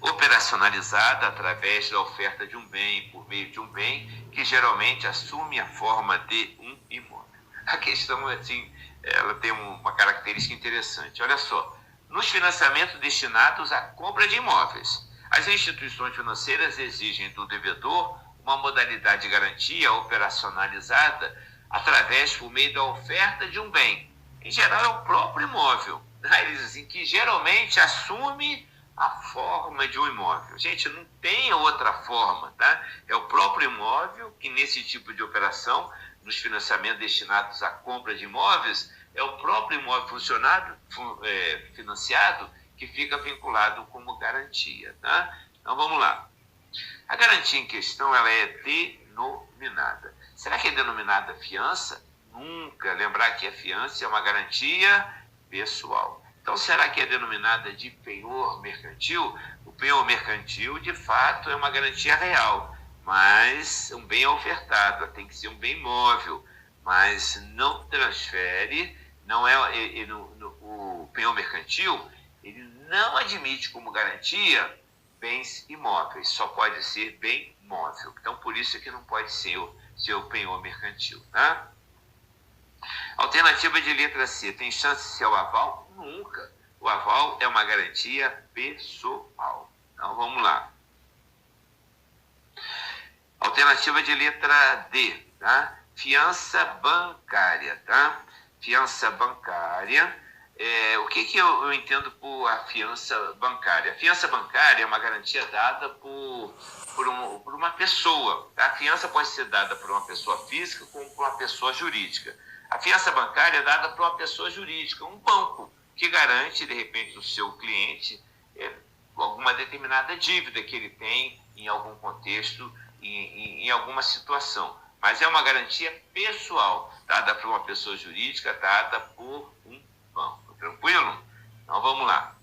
operacionalizada através da oferta de um bem, por meio de um bem que geralmente assume a forma de um imóvel. A questão, assim, ela tem uma característica interessante. Olha só, nos financiamentos destinados à compra de imóveis, as instituições financeiras exigem do devedor uma modalidade de garantia operacionalizada através, por meio da oferta de um bem. Em geral, é o próprio imóvel. Eles dizem que geralmente assume a forma de um imóvel. Gente, não tem outra forma, tá? É o próprio imóvel que, nesse tipo de operação, nos financiamentos destinados à compra de imóveis, é o próprio imóvel financiado que fica vinculado como garantia, tá? Então, vamos lá. A garantia em questão, ela é denominada. Será que é denominada fiança? Nunca. Lembrar que a fiança é uma garantia pessoal. Então, será que é denominada de penhor mercantil? O penhor mercantil, de fato, é uma garantia real, mas um bem ofertado, tem que ser um bem móvel, mas não transfere, não é o penhor mercantil, ele não admite como garantia bens imóveis, só pode ser bem móvel. Então, por isso é que não pode ser o penhor mercantil, tá? Alternativa de letra C, tem chance de ser o aval? Nunca. O aval é uma garantia pessoal. Então, vamos lá. Alternativa de letra D, tá? Fiança bancária, tá? Fiança bancária. O que eu entendo por a fiança bancária? A fiança bancária é uma garantia dada por uma pessoa, tá? A fiança pode ser dada por uma pessoa física como por uma pessoa jurídica. A fiança bancária é dada por uma pessoa jurídica, um banco, que garante, de repente, o seu cliente alguma determinada dívida que ele tem em algum contexto, em alguma situação. Mas é uma garantia pessoal, dada por uma pessoa jurídica, dada por um banco. Tranquilo? Então, vamos lá.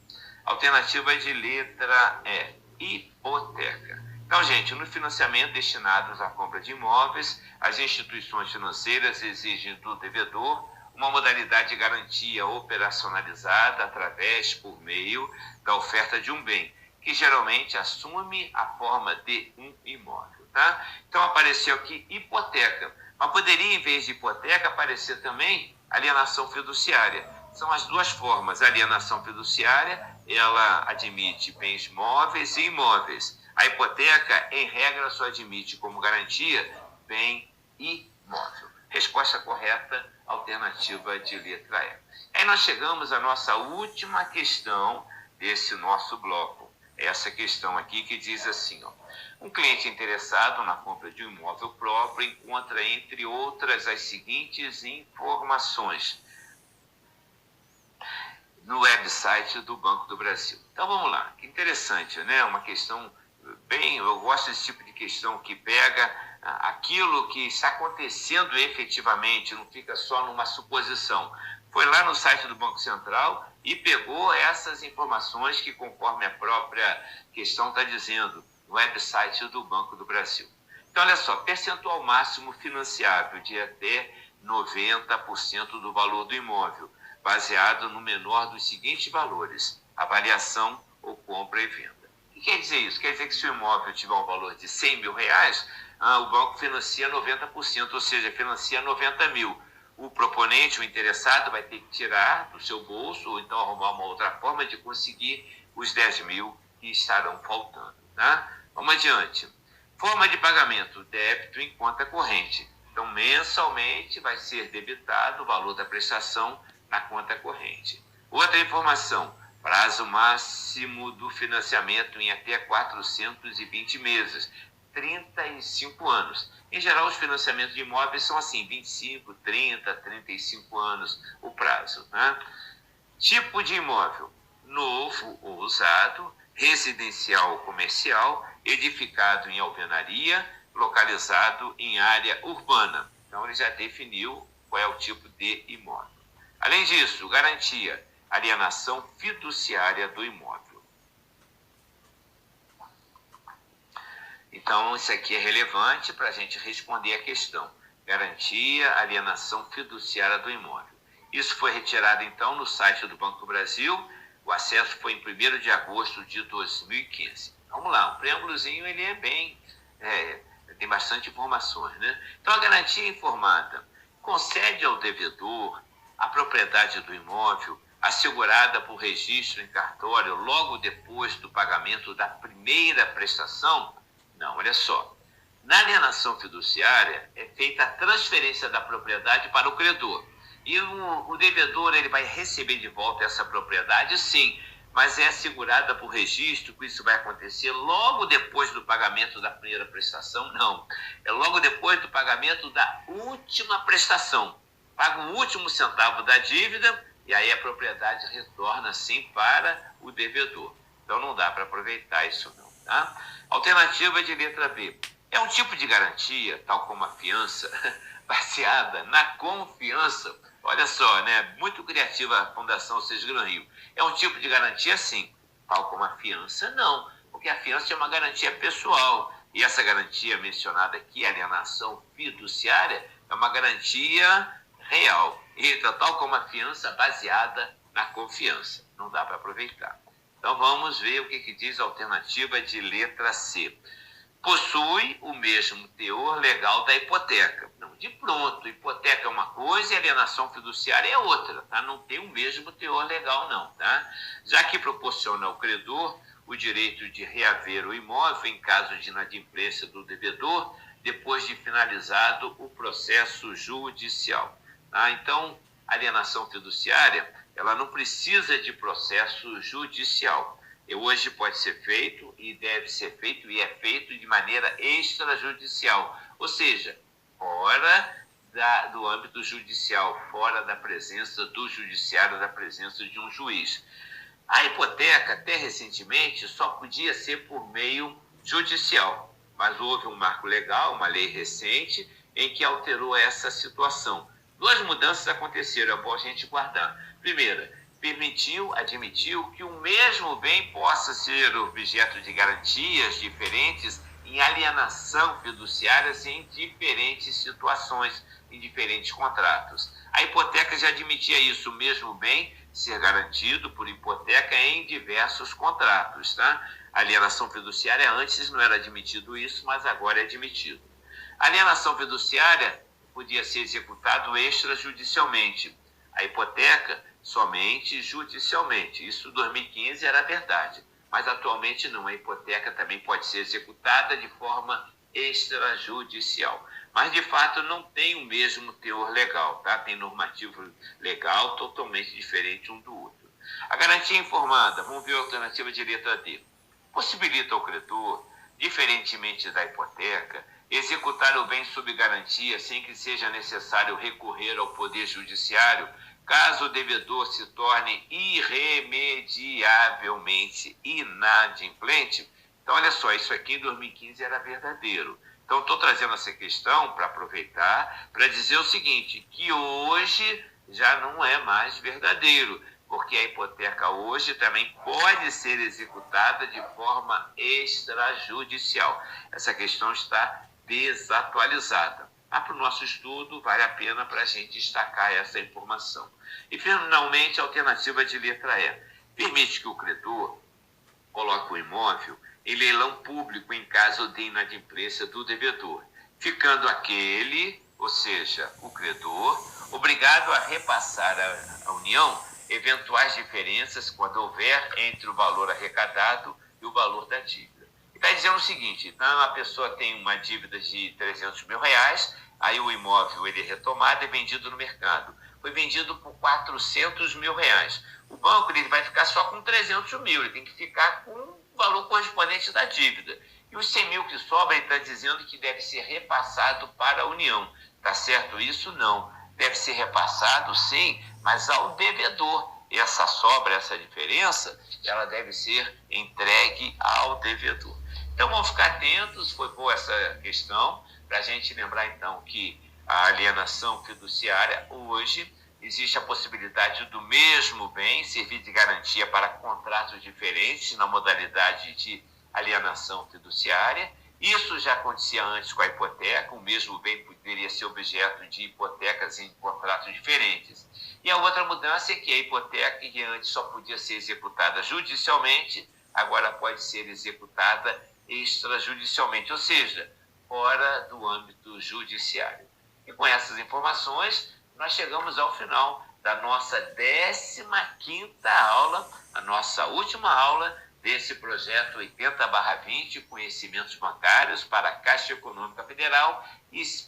Alternativa de letra E, hipoteca. Então, gente, no financiamento destinados à compra de imóveis, as instituições financeiras exigem do devedor uma modalidade de garantia operacionalizada através, por meio da oferta de um bem, que geralmente assume a forma de um imóvel, tá? Então, apareceu aqui hipoteca, mas poderia, em vez de hipoteca, aparecer também alienação fiduciária. São as duas formas. A alienação fiduciária, ela admite bens móveis e imóveis. A hipoteca, em regra, só admite como garantia bem imóvel. Resposta correta, alternativa de letra E. Aí nós chegamos à nossa última questão desse nosso bloco. Essa questão aqui que diz assim, ó. Um cliente interessado na compra de um imóvel próprio encontra, entre outras, as seguintes informações no website do Banco do Brasil. Então vamos lá, que interessante, né? Uma questão eu gosto desse tipo de questão que pega aquilo que está acontecendo efetivamente, não fica só numa suposição. Foi lá no site do Banco Central e pegou essas informações que, conforme a própria questão está dizendo, no website do Banco do Brasil. Então, olha só, percentual máximo financiável de até 90% do valor do imóvel, baseado no menor dos seguintes valores: avaliação ou compra e venda. O que quer dizer isso? Quer dizer que se o imóvel tiver um valor de 100 mil reais, o banco financia 90%, ou seja, financia 90 mil. O proponente, o interessado, vai ter que tirar do seu bolso, ou então arrumar uma outra forma de conseguir os 10 mil que estarão faltando, tá? Vamos adiante. Forma de pagamento: débito em conta corrente. Então, mensalmente vai ser debitado o valor da prestação na conta corrente. Outra informação: prazo máximo do financiamento em até 420 meses, 35 anos. Em geral, os financiamentos de imóveis são assim, 25, 30, 35 anos o prazo, né? Tipo de imóvel: novo ou usado, residencial ou comercial, edificado em alvenaria, localizado em área urbana. Então, ele já definiu qual é o tipo de imóvel. Além disso, garantia: alienação fiduciária do imóvel. Então, isso aqui é relevante para a gente responder a questão. garantia, alienação fiduciária do imóvel. Isso foi retirado, então, no site do Banco do Brasil. O acesso foi em 1º de agosto de 2015. Vamos lá, o preâmbulozinho ele é tem bastante informações, né? Então, a garantia informada concede ao devedor a propriedade do imóvel assegurada por registro em cartório logo depois do pagamento da primeira prestação? Não, olha só. Na alienação fiduciária é feita a transferência da propriedade para o credor. E o devedor ele vai receber de volta essa propriedade, sim, mas é assegurada por registro que isso vai acontecer logo depois do pagamento da primeira prestação? Não. É logo depois do pagamento da última prestação. Paga o último centavo da dívida e aí a propriedade retorna, sim, para o devedor. Então não dá para aproveitar isso não, tá? Alternativa de letra B. É um tipo de garantia, tal como a fiança, baseada na confiança. Olha só, né? Muito criativa a Fundação Cisgrão Rio. É um tipo de garantia, sim, tal como a fiança, não. Porque a fiança é uma garantia pessoal. E essa garantia mencionada aqui, alienação fiduciária, é uma garantia real. E tal como a fiança baseada na confiança. Não dá para aproveitar. Então vamos ver o que diz a alternativa de letra C. Possui o mesmo teor legal da hipoteca. Não, de pronto, hipoteca é uma coisa e alienação fiduciária é outra, tá? Não tem o mesmo teor legal não, tá? Já que proporciona ao credor o direito de reaver o imóvel em caso de inadimplência do devedor depois de finalizado o processo judicial. Tá? Então, a alienação fiduciária, ela não precisa de processo judicial. Hoje pode ser feito e deve ser feito e é feito de maneira extrajudicial, ou seja, fora do âmbito judicial, fora da presença do judiciário, da presença de um juiz. A hipoteca, até recentemente, só podia ser por meio judicial, mas houve um marco legal, uma lei recente, em que alterou essa situação. 2 mudanças aconteceram, é bom a gente guardar. Primeira, admitiu que o mesmo bem possa ser objeto de garantias diferentes em alienação fiduciárias em diferentes situações, em diferentes contratos. A hipoteca já admitia isso, o mesmo bem ser garantido por hipoteca em diversos contratos, tá? A alienação fiduciária antes não era admitido isso, mas agora é admitido. A alienação fiduciária podia ser executado extrajudicialmente. A hipoteca somente judicialmente. Isso em 2015 era verdade, mas atualmente não. A hipoteca também pode ser executada de forma extrajudicial. Mas, de fato, não tem o mesmo teor legal, tá? Tem normativo legal totalmente diferente um do outro. A garantia informada, vamos ver a alternativa de letra D. Possibilita ao credor, diferentemente da hipoteca, executar o bem sob garantia sem que seja necessário recorrer ao Poder Judiciário, caso o devedor se torne irremediavelmente inadimplente. Então, olha só, isso aqui em 2015 era verdadeiro. Então, estou trazendo essa questão para aproveitar, para dizer o seguinte, que hoje já não é mais verdadeiro, porque a hipoteca hoje também pode ser executada de forma extrajudicial. Essa questão está desatualizada. Para o nosso estudo, vale a pena para a gente destacar essa informação. E, finalmente, a alternativa de letra E. Permite que o credor coloque o imóvel em leilão público em caso de inadimplência do devedor, ficando aquele, ou seja, o credor, obrigado a repassar à União eventuais diferenças quando houver entre o valor arrecadado e o valor da dívida. Está dizendo o seguinte, então a pessoa tem uma dívida de 300 mil reais, aí o imóvel ele é retomado e vendido no mercado. Foi vendido por 400 mil reais. O banco ele vai ficar só com 300 mil, ele tem que ficar com o valor correspondente da dívida. E os 100 mil que sobra, ele está dizendo que deve ser repassado para a União. Está certo isso? Não. Deve ser repassado, sim, mas ao devedor. Essa sobra, essa diferença, ela deve ser entregue ao devedor. Então, vamos ficar atentos, foi boa essa questão, para a gente lembrar, então, que a alienação fiduciária, hoje, existe a possibilidade do mesmo bem servir de garantia para contratos diferentes na modalidade de alienação fiduciária Isso já acontecia antes com a hipoteca, o mesmo bem poderia ser objeto de hipotecas em contratos diferentes. E a outra mudança é que a hipoteca, que antes só podia ser executada judicialmente, agora pode ser executada extrajudicialmente, ou seja, fora do âmbito judiciário. E com essas informações, nós chegamos ao final da nossa 15ª aula, a nossa última aula desse projeto 80/20, Conhecimentos Bancários para a Caixa Econômica Federal, e